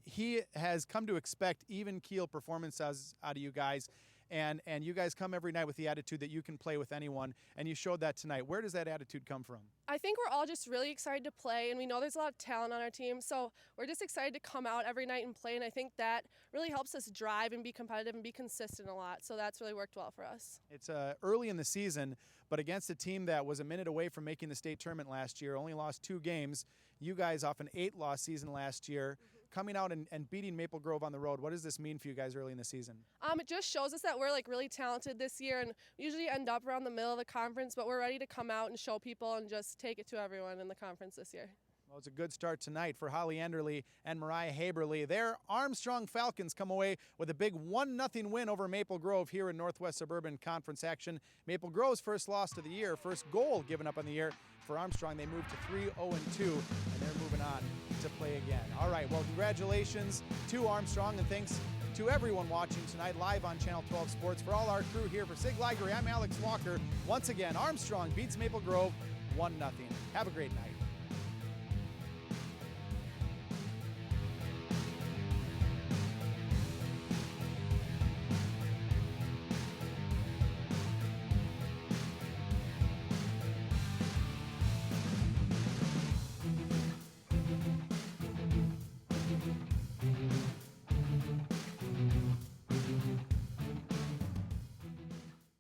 he has come to expect even keel performances out of you guys. And you guys come every night with the attitude that you can play with anyone, and you showed that tonight. Where does that attitude come from? I think we're all just really excited to play, and we know there's a lot of talent on our team, so we're just excited to come out every night and play, and I think that really helps us drive and be competitive and be consistent a lot, so that's really worked well for us. It's early in the season, but against a team that was a minute away from making the state tournament last year, only lost 2 games. You guys off an 8-loss season last year. Coming out and beating Maple Grove on the road, what does this mean for you guys early in the season? It just shows us that we're really talented this year, and we usually end up around the middle of the conference, but we're ready to come out and show people and just take it to everyone in the conference this year. Well, it's a good start tonight for Holly Enderle and Mariah Haberly. Their Armstrong Falcons come away with a big 1-0 win over Maple Grove here in Northwest Suburban Conference action. Maple Grove's first loss of the year, first goal given up on the year. For Armstrong, they moved to 3-0-2, and they're moving on to play again. All right, well, congratulations to Armstrong, and thanks to everyone watching tonight live on Channel 12 Sports. For all our crew here, for Sig Ligery, I'm Alex Walker. Once again, Armstrong beats Maple Grove 1-0. Have a great night.